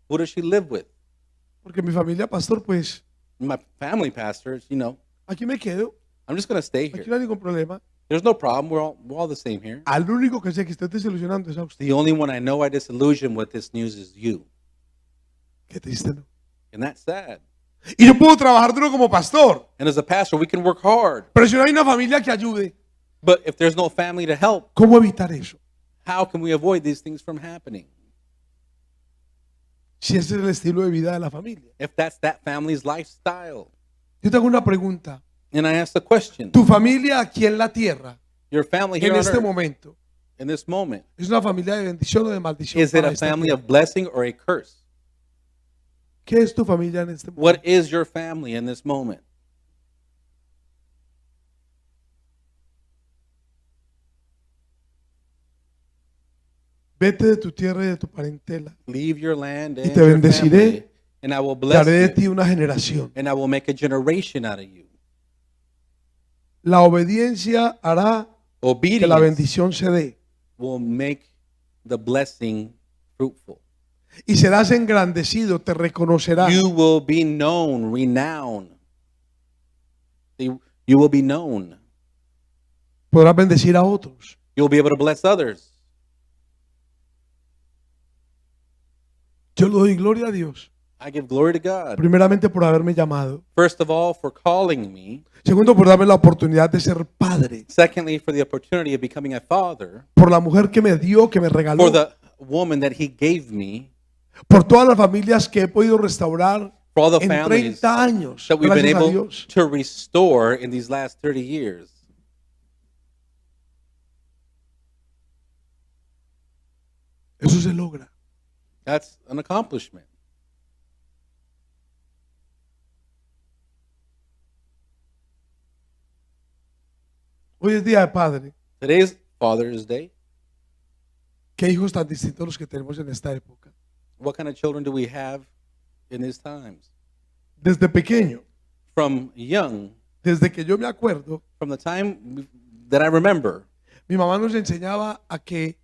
Who does she live with? Porque mi familia, pastor, pues My family pastors, aquí me quedo. I'm just going to stay Aquí here. no hay ningún problema. There's no problem. We're all the same here. Al único que sé que estoy desilusionando es a usted. The only one I know I disillusion with this news is you. Qué triste, ¿no? And that's sad. Y yo puedo trabajar duro como pastor. And as a pastor, we can work hard. Pero si no hay una familia que ayude, But if there's no family to help, ¿cómo evitar eso? how can we avoid these things from happening? Si ese es el estilo de vida de la familia. If that's that family's lifestyle. Yo te hago una pregunta. And I ask the question, ¿Tu familia aquí en la tierra, your family here en on este earth, momento, in this moment, es una familia de bendición o de maldición? is it para a esta family tierra? of blessing or a curse? ¿Qué es tu familia en este momento? What is your family in this moment? Vete de tu tierra y de tu parentela. Leave your land Y and te your bendeciré, family, and I will Y haré de bless ti you, una generación. and I will make a generation out of you. La obediencia hará que la Obedience bendición se dé. will make the blessing fruitful. Y serás engrandecido, te reconocerá. You will be known, renowned. You will be known. Podrás bendecir a otros. You'll be able to bless others. Yo le doy gloria a Dios. I give glory to God. Primeramente por haberme llamado. First of all, for calling me. Segundo, por darme la oportunidad de ser padre. Secondly, for the opportunity of becoming a father. Por la mujer que me dio, que me regaló. For the woman that he gave me. Por todas las familias que he podido restaurar For all the en families 30 años. that we've been Gracias a able Dios. to restore in these last 30 years. Eso se logra. That's an accomplishment. Hoy es día de padre. Today's Father's Day. Qué hijos tan distintos los que tenemos en esta época. What kind of children do we have in these times? Desde pequeño, From young, desde que yo me acuerdo, from the time that I remember, mi mamá nos enseñaba a que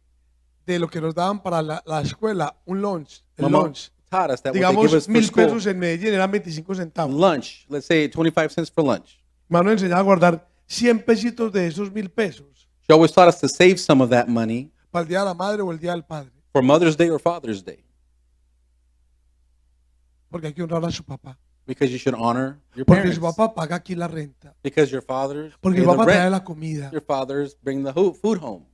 de lo que nos daban para la escuela, un lunch, el my mom lunch, taught us that what they give us digamos for 1,000 school, pesos en Medellín eran 25 centavos. lunch, let's say 25 cents for lunch. Hermano, enseñaba a guardar 100 pesitos de esos 1.000 pesos She always taught us to save some of that money para el día de la madre o el día del padre. for Mother's Day or Father's Day, Porque hay que honrar a su papá. because you should honor your Porque parents. su papá paga aquí la renta. Because your fathers Porque pay el the papá trae rent. la comida. Your fathers bring the food home.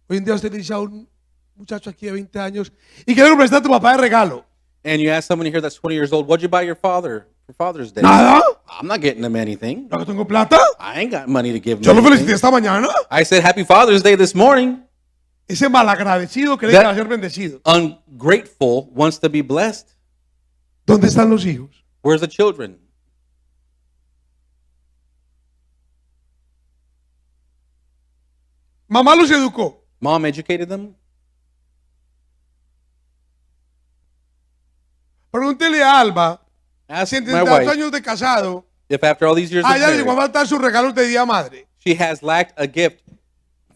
Hoy en día usted le dice a un muchacho aquí de 20 años, ¿y qué le compraste a tu papá de regalo? And you ask someone here that's 20 years old, what'd you buy your father for Father's Day? Nada. I'm not getting him anything. ¿No tengo plata? I ain't got money to give him Yo lo felicité anything. esta mañana. I said Happy Father's Day this morning. Ese malagradecido cree que That- va a ser bendecido. Ungrateful wants to be blessed. ¿Dónde están los hijos? Where's the children? Mamá los educó. Mom educated them? Pregúntele a Alba, Ask si en my 32 wife años de casado, if after all these years of a ella le llegó a marriage, faltar sus regalos de día madre. she has lacked a gift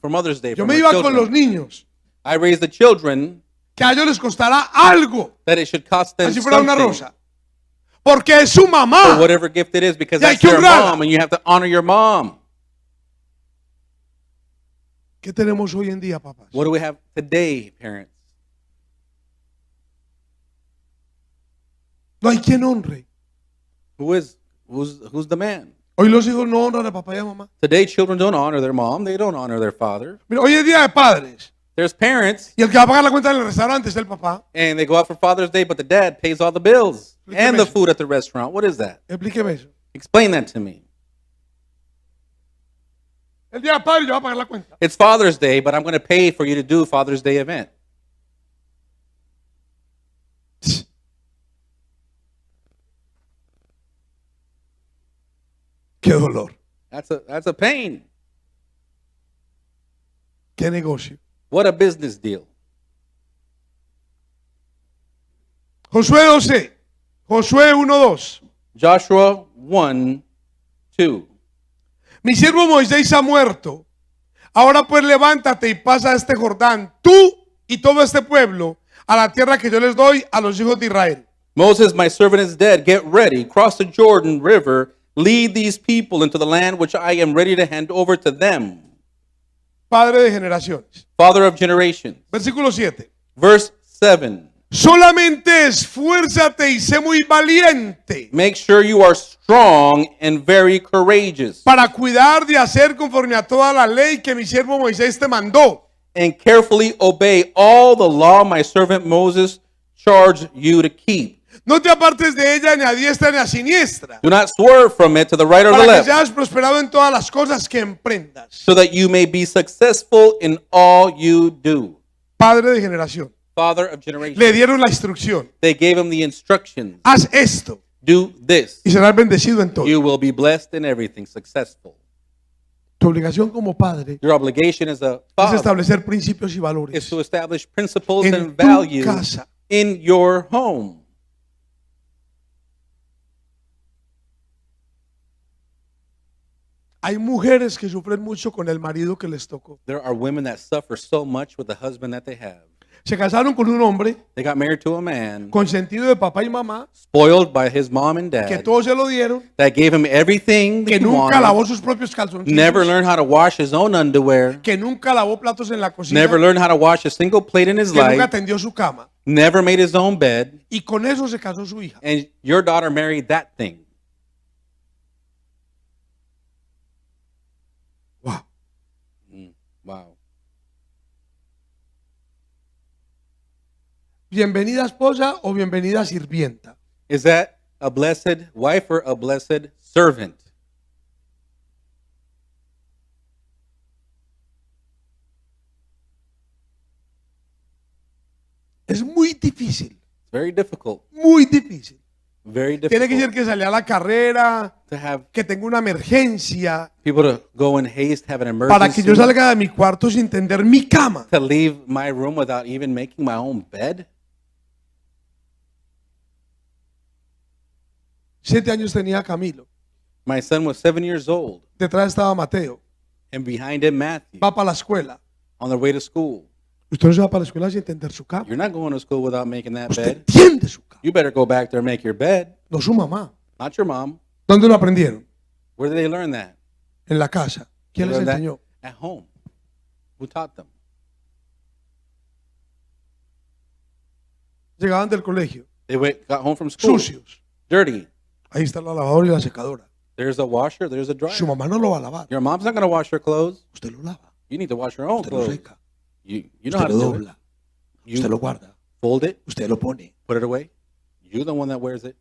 for Mother's Day Yo from me her iba con los children. niños, I raised the children que a ellos les costará algo, that it should cost them así fuera una something rosa. Porque es su for mamá. whatever gift it is, because Y hay that's que their honrarla. mom and you have to honor your mom. ¿Qué tenemos hoy en día, papás? What do we have today, parents? No hay quien honre. Who's the man? Hoy los hijos no honran a papá y a mamá. Today, children don't honor their mom. They don't honor their father. Mira, hoy es día de padres. There's parents, Y el que va a pagar la cuenta del restaurante es el papá. and they go out for Father's Day, but the dad pays all the bills and the food at the restaurant. What is that? Explíqueme eso. Explain that to me. El día del padre yo voy a pagar la cuenta. It's Father's Day, but I'm going to pay for you to do Father's Day event. Qué dolor. That's a pain. Qué negocio. What a business deal. Josué 12. Josué 1:2. Joshua 1:2. Mi siervo Moisés ha muerto. Ahora pues levántate y pasa este Jordán, tú y todo este pueblo, a la tierra que yo les doy a los hijos de Israel. Moses, my servant, is dead. Get ready. Cross the Jordan River. Lead these people into the land which I am ready to hand over to them. Padre de generaciones. Father of generations. Versículo 7. Verse 7. Solamente esfuérzate y sé muy valiente Make sure you are strong and very courageous, para cuidar de hacer conforme a toda la ley que mi siervo Moisés te mandó. and carefully obey all the law my servant Moses charged you to keep. No te apartes de ella ni a diestra ni a siniestra, Do not swerve from it to the right or the para que left, seas prosperado en todas las cosas que emprendas. so that you may be successful in all you do. Padre de generación. Father of generations. Le dieron la instrucción. They gave him the instructions. Haz esto Do this. y serás bendecido en todo. You will be blessed in everything, successful. Tu obligación como padre Your obligation as a es father establecer principios y is valores to establish principles en and tu values casa. in your home. Hay mujeres que sufren mucho con el marido que les tocó. There are women that suffer so much with the husband that they have. Se casaron con un hombre They got married to a man consentido de papá y mamá, spoiled by his mom and que dad todos se lo dieron, that gave him everything que he nunca wanted, lavó sus propios calzoncillos, never learned how to wash his own underwear, que nunca lavó platos en la cocina, never learned how to wash a single plate in his que nunca life, tendió su cama. never made his own bed, Y con eso se casó su hija. and your daughter married that thing. Wow. Wow. Bienvenida esposa o bienvenida sirvienta. Is that a blessed wife or a blessed servant? Es muy difícil, It's very difficult. muy difícil. Very Tiene que ser difficult que salga a la carrera, to have que tenga una emergencia, people to go in haste, have an para que yo emergency, salga de mi cuarto sin tender mi cama. to leave my room without even making my own bed. 7 años tenía Camilo. My son was 7 years old, Detrás estaba Mateo. and behind him Matthew, Va para la escuela. on their way to school. Usted no se va para la escuela sin tender su cama. You're not going to school without making that Usted bed. tiende su cama. You better go back there and make your bed, No su mamá. not your mom. ¿Dónde lo aprendieron? Where did they learn that? En la casa. ¿Quién They les learned that enseñó? at home. Who taught them? Llegaban del colegio, Got home from school. sucios. Dirty. Ahí está la lavadora y la secadora. There's a washer, there's a dryer. Su mamá no lo va a lavar. Your mom's not going to wash your clothes. Usted lo lava. You need to wash your own Usted lo clothes. seca. You know how Usted to lo do it. dobla. You Usted lo guarda. fold it, Usted lo pone. put it away. You're the one that wears it.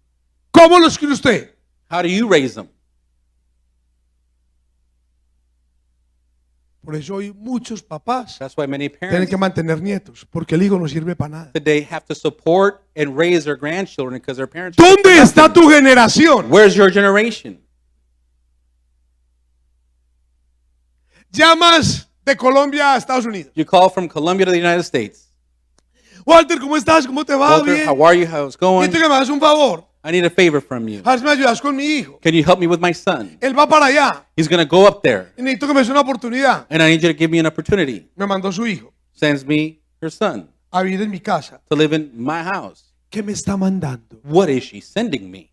¿Cómo los quiere usted? How do you raise them? Por eso hoy muchos papás That's why many tienen parents que mantener nietos, porque el hijo no sirve para nada. today have to support and raise their grandchildren because their parents are ¿Dónde está nothing. tu generación? Where's your generation? Llamas de Colombia a Estados Unidos. You call from Colombia to the United States. Walter, ¿cómo estás? ¿Cómo te va? Walter, Bien. how are you? How's it going? Necesito que me hagas un favor. I need a favor from you. A ver si me ayudas con mi hijo. Can you help me with my son? Él va para allá. He's going to go up there, Y necesito que me des una oportunidad. and I need you to give me an opportunity. Me mandó su hijo Sends me her son a vivir en mi casa. to live in my house. ¿Qué me está mandando? What is she sending me?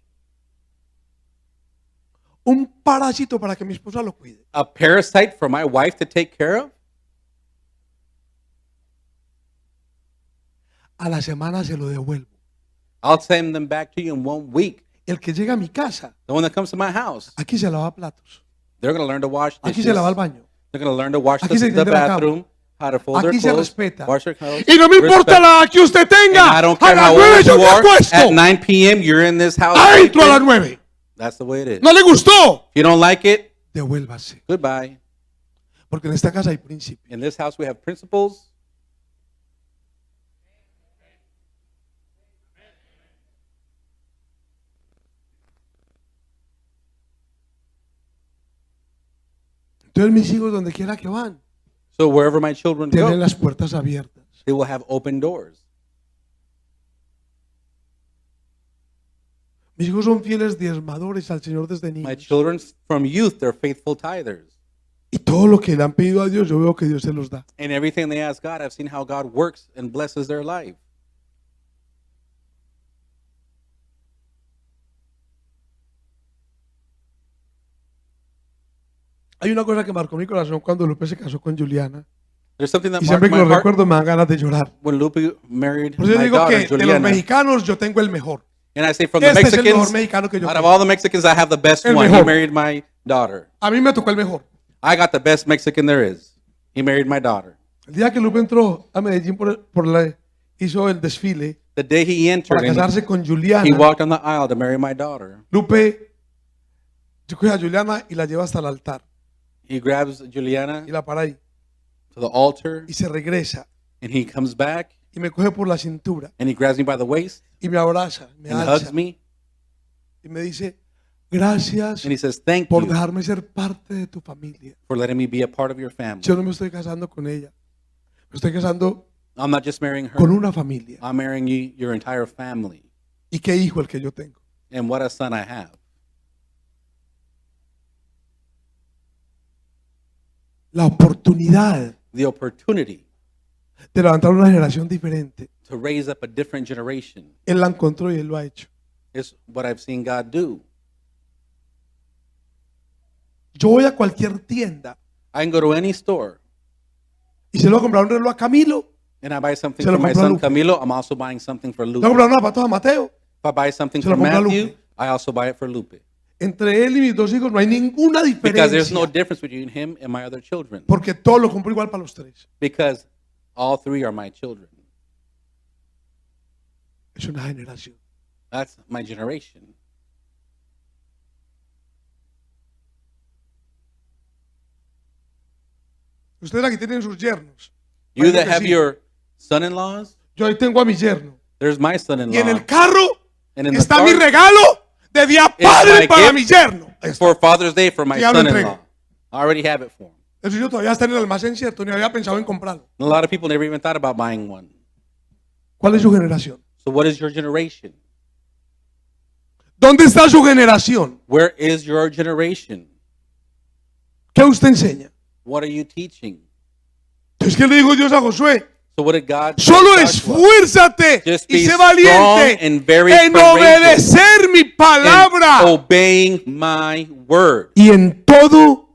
Un parásito para que mi esposa lo cuide. A parasite for my wife to take care of? A la semana se lo devuelvo. I'll send them back to you in 1 week. El que llega a mi casa, The one that comes to my house, aquí se lava platos. they're going to learn to wash Aquí dishes. se lava el baño. They're going to learn to wash Aquí se the tiende la cama. bathroom, how to fold their Aquí se clothes, respeta. wash their clothes. Y no me importa respect. la edad que usted And tenga. I don't A care las how 9 old yo you me are. acuesto. At 9 p.m., you're in this house. Entro a las sleeping. 9. That's the way it is. ¿No le gustó? If you don't like it, Devuélvase. goodbye. Porque en esta casa hay principios. In this house, we have principles. Entonces mis hijos donde quiera que van, So wherever my children tienen go, las puertas abiertas. they will have open doors. Mis hijos son fieles diezmadores al Señor desde My niños. children from youth, they're faithful tithers. Y todo lo que le han pedido a Dios, yo veo que Dios se los da. And everything they ask God, I've seen how God works and blesses their life. Hay una cosa que marcó mi corazón cuando Lupe se casó con Juliana. There's something that Y marked siempre que my lo heart recuerdo me dan ganas de llorar. when Lupe married Por eso yo my digo daughter, que de los Juliana. mexicanos yo tengo el mejor. And I say from the Este es el mejor Mexicans, mexicano que yo out of tengo. all the Mexicans, I have the best El one. He mejor. married my daughter. A mí me tocó el mejor. I got the best Mexican there is. He married my daughter. El día que Lupe entró a Medellín hizo el desfile The day he entered, para and casarse con he Juliana. walked on the aisle to marry my daughter. Lupe, yo coge a Juliana y la lleva hasta el altar He grabs Juliana y la para ahí to the altar, y se regresa and he comes back, y me coge por la cintura and he grabs me by the waist, y me abraza, me and alza hugs me, y me dice gracias and he says, thank por you dejarme ser parte de tu familia. for letting me be a part of your family. Yo no me estoy casando con ella, me estoy casando I'm not just marrying her. con una familia. I'm marrying you, your entire family. Y qué hijo el que yo tengo. And what a son I have. La oportunidad The opportunity de levantar una generación diferente. to raise up a different generation Él la encontró y él lo ha hecho. is what I've seen God do. Yo voy a cualquier tienda I can go to any store y se lo voy a comprar un reloj a Camilo, and I buy something Se lo for my compro a son Lupe. Camilo. I'm also buying something for le Lupe. voy a comprar unos zapatos a Mateo. If I buy something Se lo for compro a Matthew, Lupe. I also buy it for Lupe. Entre él y mis dos hijos no hay ninguna Because there's no diferencia. difference between him and my other children. Porque todo lo compro igual para los tres. Because all three are my children. Es una generación. That's my generation. Ustedes aquí tienen sus yernos. You Imagino that que have sí. your son-in-laws, Yo ahí tengo a mi yerno. there's my Y en son-in-law. el carro And in the está car mi regalo de día is padre my para gift mi yerno. Ahí está. for Father's Day for my Ya lo son-in-law. entregué. I already have it for him. Eso yo todavía está en el almacén, cierto, ni había pensado en comprarlo. And a lot of people never even thought about buying one. ¿Cuál es su generación? So what is your generation? ¿Dónde está su generación? Where is your generation? ¿Qué usted enseña? What are you teaching? Entonces, ¿qué le dijo Dios a Josué? So what did God say Solo Joshua? esfuérzate Just y be sé strong valiente and very en courageous obedecer mi in palabra obeying my word, y en todo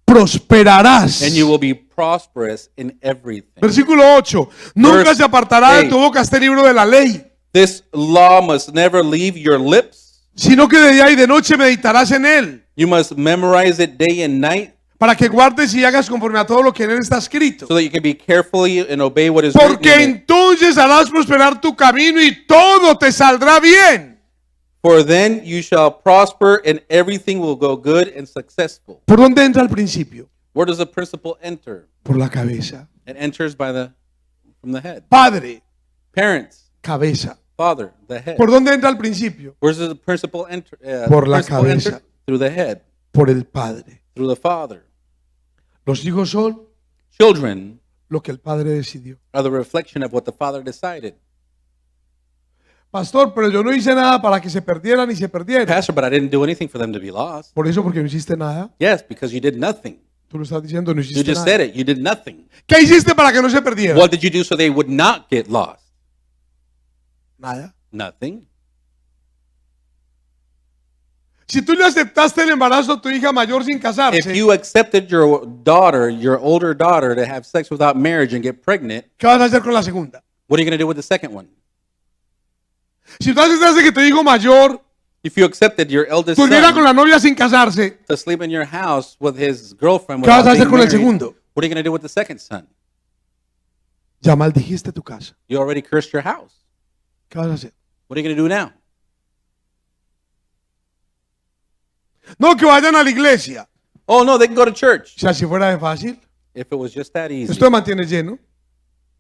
prosperarás. and you will be prosperous in everything. Versículo 8. Nunca Verse se apartará de 8. tu boca este libro de la ley, This law must never leave your lips. sino que de día y de noche meditarás en él, You must memorize it day and night, para que guardes y hagas conforme a todo lo que en él está escrito. so that you can be carefully and obey what is written Porque in it. entonces harás prosperar tu camino y todo te saldrá bien. For then you shall prosper and everything will go good and successful. ¿Por dónde entra el principio? Where does the principle enter? Por la cabeza. It enters from the head. Padre, Parents, cabeza. father, the head. ¿Por dónde entra el principio? Where does the principle enter? Por la principle enter? cabeza. Through the head, Por el Padre. through the father. Los hijos son Children lo que el Padre decidió. are the reflection of what the father decided. Pastor, pero yo no hice nada para que se perdieran y se perdieran. Pastor, but I didn't do anything for them to be lost. Por eso, porque no hiciste nada. Yes, because you did nothing. Tú lo estás diciendo, no You hiciste just nada. said it. You did nothing. ¿Qué hiciste para que no se perdieran? What did you do so they would not get lost? Nada. Nothing. Si tú le aceptaste el embarazo a tu hija mayor sin If casarse, you accepted your daughter, your older daughter, to have sex without marriage and get pregnant, ¿qué vas a hacer con la segunda? what are you going to do with the second one? Si tú aceptaste que tu hijo mayor If you accepted your eldest durmiera con son la novia sin casarse, to sleep in your house with his girlfriend ¿qué vas without a hacer being con el married, segundo? what are you going to do with the second son? Ya maldijiste tu casa. You already cursed your house. ¿Qué vas a hacer? What are you going to do now? No, que vayan a la iglesia. Oh, no, they can go to church. O sea, si fuera de fácil, If it was just that easy, esto me mantiene lleno.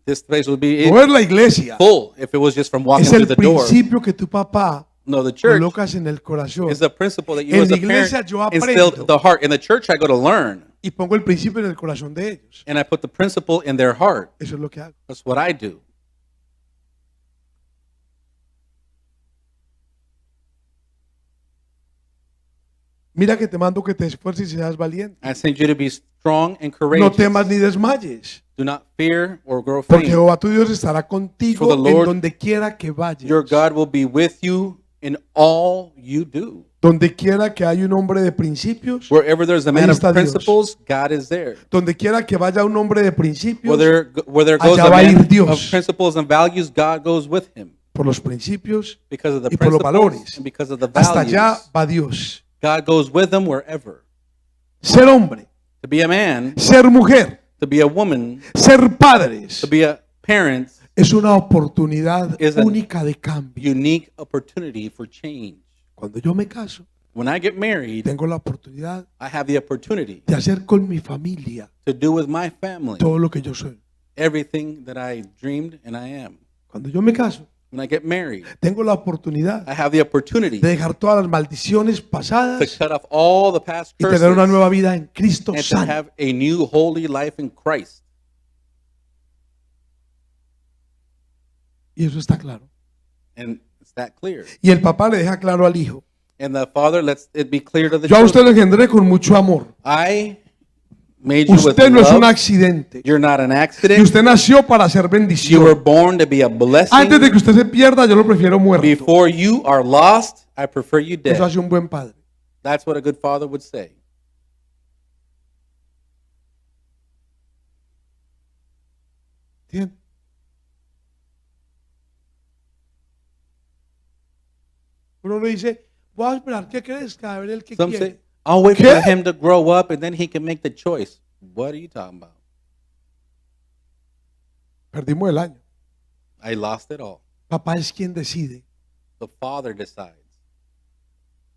this place would be No es la iglesia. full if it was just from walking Es through el the door. principio que tu papá No, the church colocas en el corazón. is a principle that you En as la a iglesia parent yo aprendo. instilled in the heart. In the church, I go to learn, Y pongo el principio en el corazón de ellos. and I put the principle in their heart. Eso es lo que hago. That's what I do. Mira que te mando que te esfuerces y seas valiente. I send you to be strong and No courageous. temas ni desmayes. Do not fear or grow Porque faint. Jehová tu Dios estará contigo For the en Lord, donde quiera que vayas. Your God will be with you in all you do. Donde quiera que haya un hombre de principios, Wherever there's a man Ahí of está Dios. principles, God is there. donde quiera que vaya un hombre de principios, Where there goes allá a va a ir man Dios. of principles and values, God goes with him. por los principios Because of the y por los principles valores. and because of the Hasta allá values. va Dios. God goes with them wherever. Ser hombre, To be a man, ser mujer, to be a woman, ser padres to be a parent, es una oportunidad is an única de cambio. unique opportunity for change. Cuando yo me caso, When I get married, tengo la oportunidad I have the opportunity de hacer con mi familia to do with my family todo lo que yo soy. everything that I dreamed and I am. Cuando yo me caso, When I get married, tengo la oportunidad I have the opportunity de dejar todas las maldiciones to pasadas cut off all the past y curses tener una nueva vida en Cristo and to sano. have a new holy life in Christ. Y eso está claro. And it's that clear. Y el papá le deja claro al hijo: And the Father lets it be clear to the yo a usted children. lo engendré con mucho amor. I made you with Usted no es un love. accidente. You're not an Y accident. usted nació para ser You were bendición. born to be a Antes de blessing. que usted se pierda, yo lo prefiero muerto. Before you are lost, I prefer you Eso dead. hace un buen padre. That's what a good father would say. ¿Entiende? Uno le dice: voy a esperar que crezca, a ver el que Some quiere. say, I'll wait ¿Qué? for him to grow up and then he can make the choice. What are you talking about? Perdimos el año. I lost it all. Papá es quien decide. The father decides.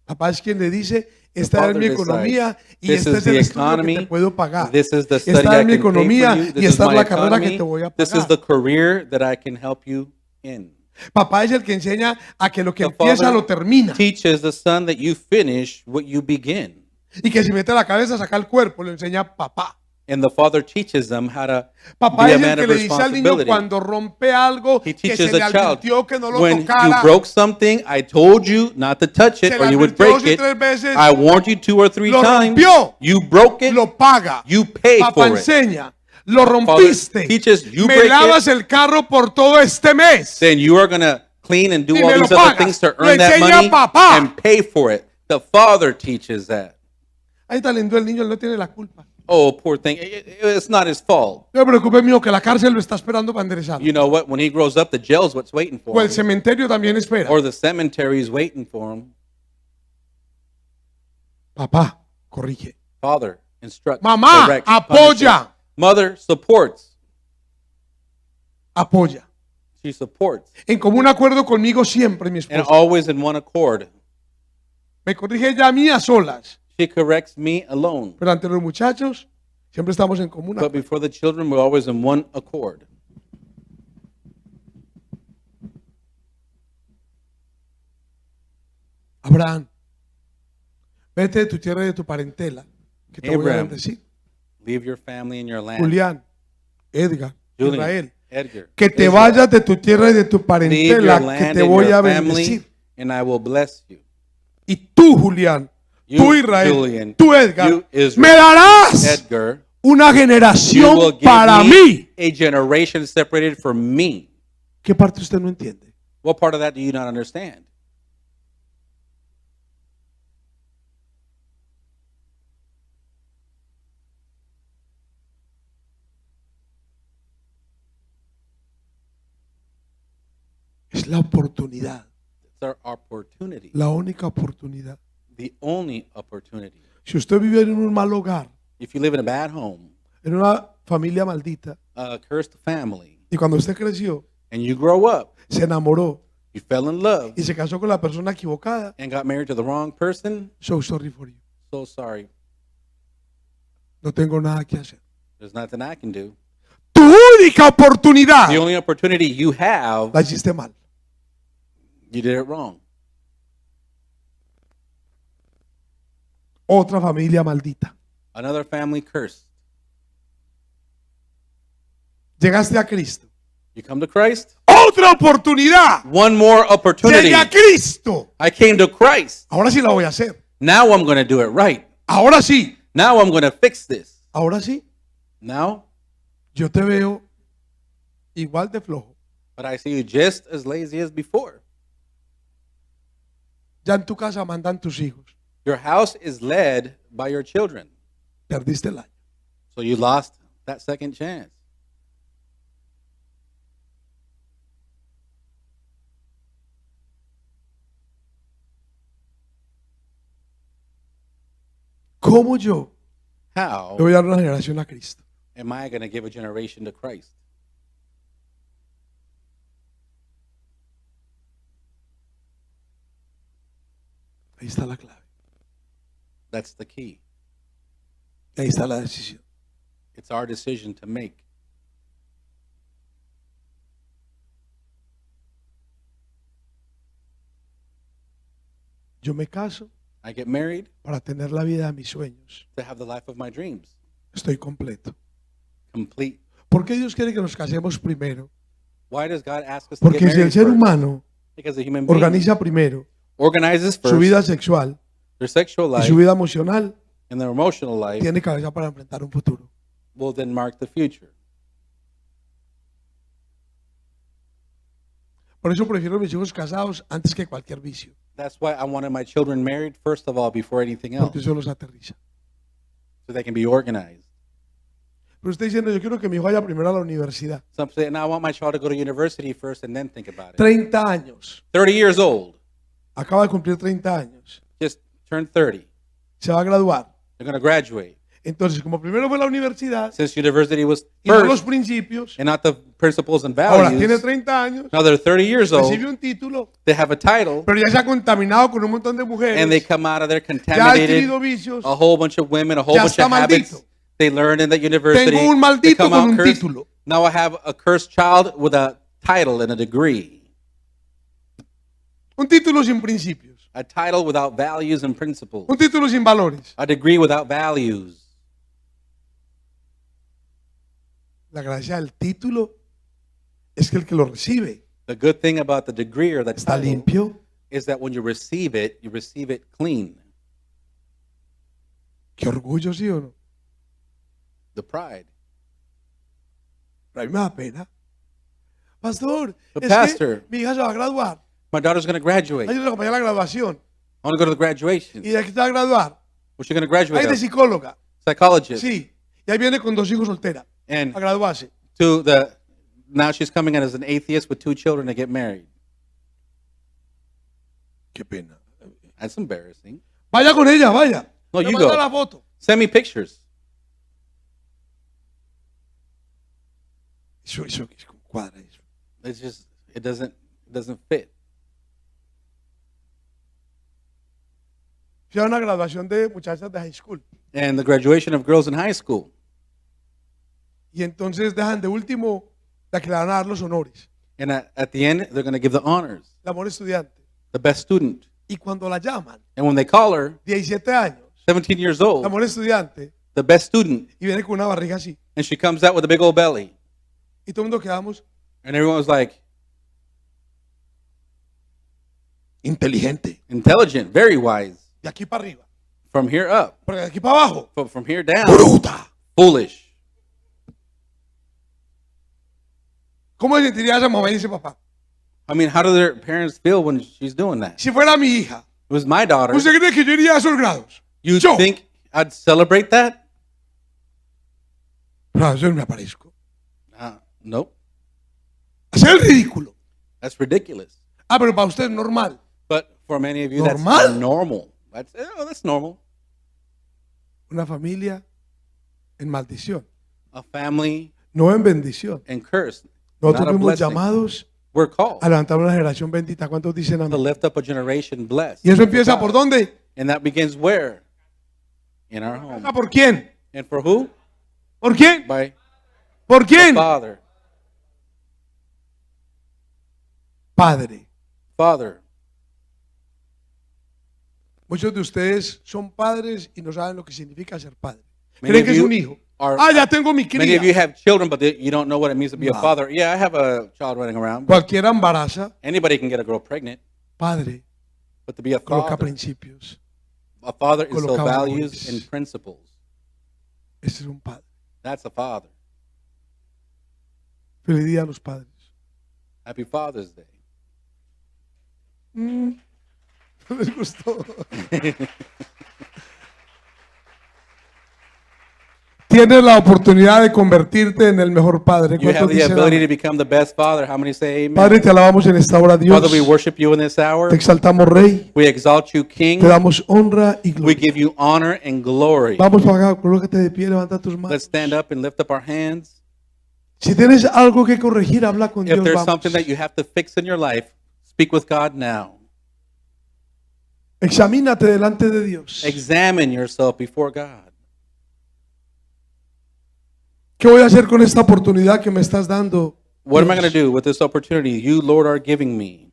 Papá es quien le dice: esta es Father mi economía y This este is es el the estudio que economy. te puedo pagar. This is the study Esta I es mi can pay economía for you. y This is esta es my la carrera que economy. te voy a This is pagar. the career that I can help you in. Papá es el que enseña a que lo que The empieza father lo termina. teaches the son that you finish what you begin. Y que si mete la cabeza, saca el cuerpo, lo enseña papá. And the father teaches them how to Papá be a es el man que of le dice al niño responsibility. cuando rompe algo He que teaches se le the child, advirtió que no lo when you tocara. broke something, I told you not to touch it Se or le you would advirtió break it. 2 y 3 veces. I warned you 2 or 3 Lo times. rompió. You broke it. Lo paga. You pay Papá for it. enseña. lo rompiste, teaches you me break lavas it, el carro por todo este mes. then you are going to clean and do Y all me lo these other pagas. things to Lo earn that enseña money papá. and pay for it. The father teaches that. Ahí está lindo el niño, él no tiene la culpa. Oh, poor thing. It's not his fault. No me preocupe, mío, que la cárcel lo está esperando para enderezar. You know what? When he grows up, the jail's what's waiting O for el him. cementerio también espera. Or the cemetery is waiting for him. Papá, corrige. Father instructs, Mamá, directs, apoya. punishes. Mother supports. Apoya. She supports. En común acuerdo conmigo siempre, mi And esposa. always in one accord. Me corrige ella a mí a solas. She corrects me alone. Pero ante los muchachos, siempre estamos en común But acuerdo. before the children, we're always in one accord. Abraham, vete de tu tierra y de tu parentela, que te voy a Abraham. bendecir. Leave your family and your land. Julián, Edgar, Julian, Israel, Edgar, que te Israel. vayas de tu tierra y de tu Leave your parentela, que land te and voy your a family, bendecir. and I will bless you. Y tú, Julián, You, tú, Israel, Julian, tú, Edgar, you, Israel, me darás Edgar, una you will generación give para me mí. a generation separated from me. ¿Qué parte usted no entiende? What part of that do you not understand? Es la oportunidad, It's our opportunity, la única oportunidad. the only opportunity. Si usted vive en un mal hogar, If you live in a bad home, en una familia maldita, a cursed family, y cuando usted creció, and you grow up, se enamoró you fell in love, y se casó con la persona equivocada, and got married to the wrong person, so sorry for you. so sorry. No tengo nada que hacer. There's nothing I can do. Tu única oportunidad The only opportunity you have, la hiciste mal. you did it wrong. Otra familia maldita. Another family cursed. Llegaste a Cristo. You come to Christ, Otra oportunidad. one more opportunity. Llegué a Cristo. I came to Christ. Ahora sí la voy a hacer. Now I'm going to do it right. Ahora sí. Now I'm going to fix this. Ahora sí. Now, Yo te veo igual de flojo. but I see you just as lazy as before. Ya en tu casa mandan tus hijos. Your house is led by your children. Perdiste el año. So you lost that second chance. ¿Cómo yo How le voy a dar una generación a Cristo? am I going to give a generation to Christ? Ahí está la clave. That's the key. Ahí está la decisión. It's our decision to make. Yo me caso I get married para tener la vida de mis sueños. to have the life of my dreams. Estoy completo. Complete. ¿Por qué Dios quiere que nos casemos primero? Why does God ask us to get Porque si el married ser first? humano Because the human being organiza primero organizes su first vida sexual their sexual y life su vida emocional, and their emotional life tiene cabeza para enfrentar un futuro. will then mark the future. Por eso prefiero a mis hijos casados antes que cualquier vicio, That's why I wanted my children married first of all before anything else, porque eso los aterriza. so they can be organized. Pero usted diciendo, yo quiero que mi hijo vaya primero a la universidad. Some say, no, I want my child to go to university first and then think about it. 30 años, 30 years old, acaba de cumplir 30 años, just turned 30. se va a graduar. They're going to graduate. Entonces, como primero fue a la universidad Since university was y no los first principios, and not the principles and ahora tiene values, 30 años, now they're 30 years old, recibe un título, they have a title, pero ya se ha contaminado con un montón de and they mujeres, come out of there ya ha contaminated, adquirido vicios. a whole bunch of women, a whole Ya bunch está of habits maldito. they learned in that university. Tengo un They maldito come con out un cursed. título. Now I have a cursed child with a title and a degree. Un título sin principios, A title without values and principles. un título sin valores. A degree without values. La gracia del título es que el que lo recibe The good thing about the degree or the está title limpio. is that when you receive it clean. Qué orgullo, ¿sí o no? The pride. Pero a mí me da pena. Pastor, But es pastor, que mi hija se va a graduar. my daughter's going to graduate. Ayúdame a acompañar la graduación. I want to go to the graduation. ¿Y de qué se va a graduar? What's she going to graduate Ay, de of? psicóloga. Psychologist. Sí. Y ahí viene con 2 hijos solteras And a graduarse. now she's coming in as an atheist with 2 children to get married. Qué pena. That's embarrassing. Vaya con ella, vaya. No, Me you manda go. la foto. Send me pictures. Eso es como cuadra eso. It's just it doesn't fit. Fui a una graduación de muchachas de high school. And the graduation of girls in high school. Y entonces dejan de último la que le van a dar los honores. And at the end, they're going to give the honors, El amor estudiante. the best student. Y cuando la llaman, And when they call her, 17 años, 17 years el old, amor estudiante, the best student, y viene con una barriga así. and she comes out with a big old belly. Y todo el mundo quedamos And everyone was like, inteligente. intelligent, very wise. De aquí para arriba. From here up, Porque de aquí para abajo, from here down, bruta. foolish. ¿Cómo se sentiría esa mamá y ese papá? I mean, how do their parents feel when she's doing that? Si fuera mi hija, It was my daughter. ¿usted cree que yo iría a esos grados? You Yo. think I'd celebrate that? No, yo no me aparezco. Nope. Hacer el ridículo. That's ridiculous. Ah, pero para usted es normal. But for many of you, Normal? that's normal. That's normal. Una familia en maldición, A family no en bendición. and curse. Nosotros Not a fuimos blessing. llamados We're called a levantar una generación bendita. ¿Cuántos dicen to amén? lift up a generation blessed. ¿Y eso empieza por dónde? And that begins where? In our home. Ah, ¿por quién? And for who? ¿Por quién? By ¿Por the quién? Father. Padre. Father. Muchos de ustedes son padres y no saben lo que significa ser padre. Many Creen of que es you un hijo. are- Ah, ya tengo mi Many of you cría. have children, but you don't know what it means to be a No. father. Yeah, I have a child running around. Cualquiera embaraza, Anybody can get a girl pregnant, padre, but to be a coloca father, principios. a father instills coloca values valores. and principles. Ese es un padre. That's a father. Feliz día a los padres. Happy Father's Day. No les gustó. Tienes la oportunidad de convertirte en el mejor padre. You have ¿Cuántos the dicen ability amén? to become the best father. How many say amen? Padre, te alabamos en esta hora, Dios. Father, we worship you in this hour. Te exaltamos, Rey. We exalt you, King. Te damos honra y We gloria. give you honor and glory. Vamos para acá, colócate de pie, levanta tus Let's manos. stand up and lift up our hands. Si tienes algo que corregir, habla con If Dios. there's Vamos. something that you have to fix in your life, speak with God now. Examínate delante de Dios. Examine yourself before God. ¿Qué voy a hacer con esta oportunidad que me estás dando? What am I Dios? going to do with this opportunity you, Lord, are giving me?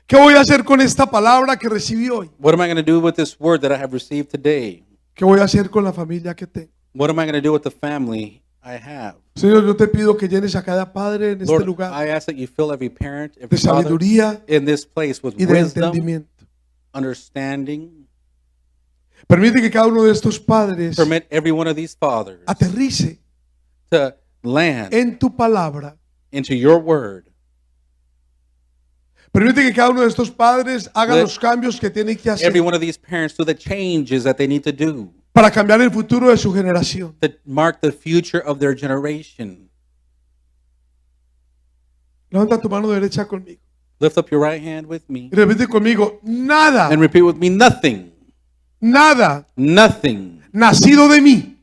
¿Qué voy a hacer con esta palabra que recibí hoy? What am I going to do with this word that I have received today? ¿Qué voy a hacer con la familia que tengo? What am I going to do with the family I have? Señor, yo te pido que llenes a cada padre en este Lord, lugar I ask that you fill every parent, de every father sabiduría in this place with y de wisdom, entendimiento. understanding. Permite que cada uno de estos padres Permit every one of these fathers aterrice to land en tu palabra. into your word. Permite que cada uno de estos padres haga Let los cambios que tiene que hacer Every one of these parents do the changes that they need to do para cambiar el futuro de su generación. to mark the future of their generation. Levanta tu mano derecha conmigo. Lift up your right hand with me Y repite conmigo, nada, and repeat with me, nothing nacido de mí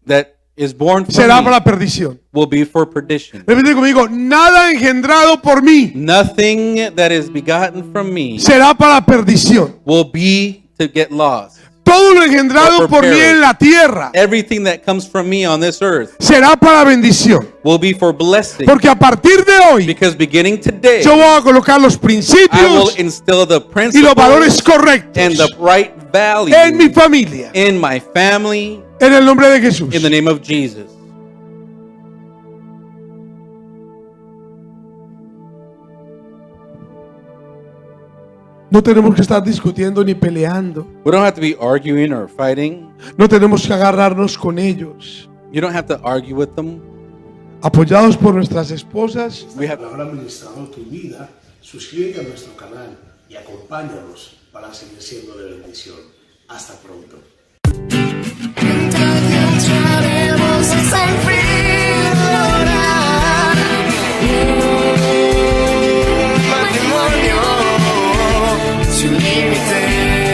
that is born from será me para perdición. will be for perdition. Repite conmigo, nada engendrado por mí Nothing that is begotten from me será para perdición. will be to get lost. Todo lo engendrado por mí en la tierra Everything that comes from me on this earth será para bendición. will be for blessing. Porque a partir de hoy Because beginning today, yo voy a colocar los I will principios instill the y los valores principles correctos and the right value en mi familia. in my family En el nombre de Jesús. in the name of Jesus. No tenemos que estar discutiendo ni peleando. We don't have to be arguing or fighting. No tenemos que agarrarnos con ellos. You don't have to argue with them. Apoyados por nuestras esposas, We have Habrá ministrado tu vida. Suscríbete a nuestro canal y acompáñanos para seguir siendo de bendición. Hasta pronto. Entonces, siempre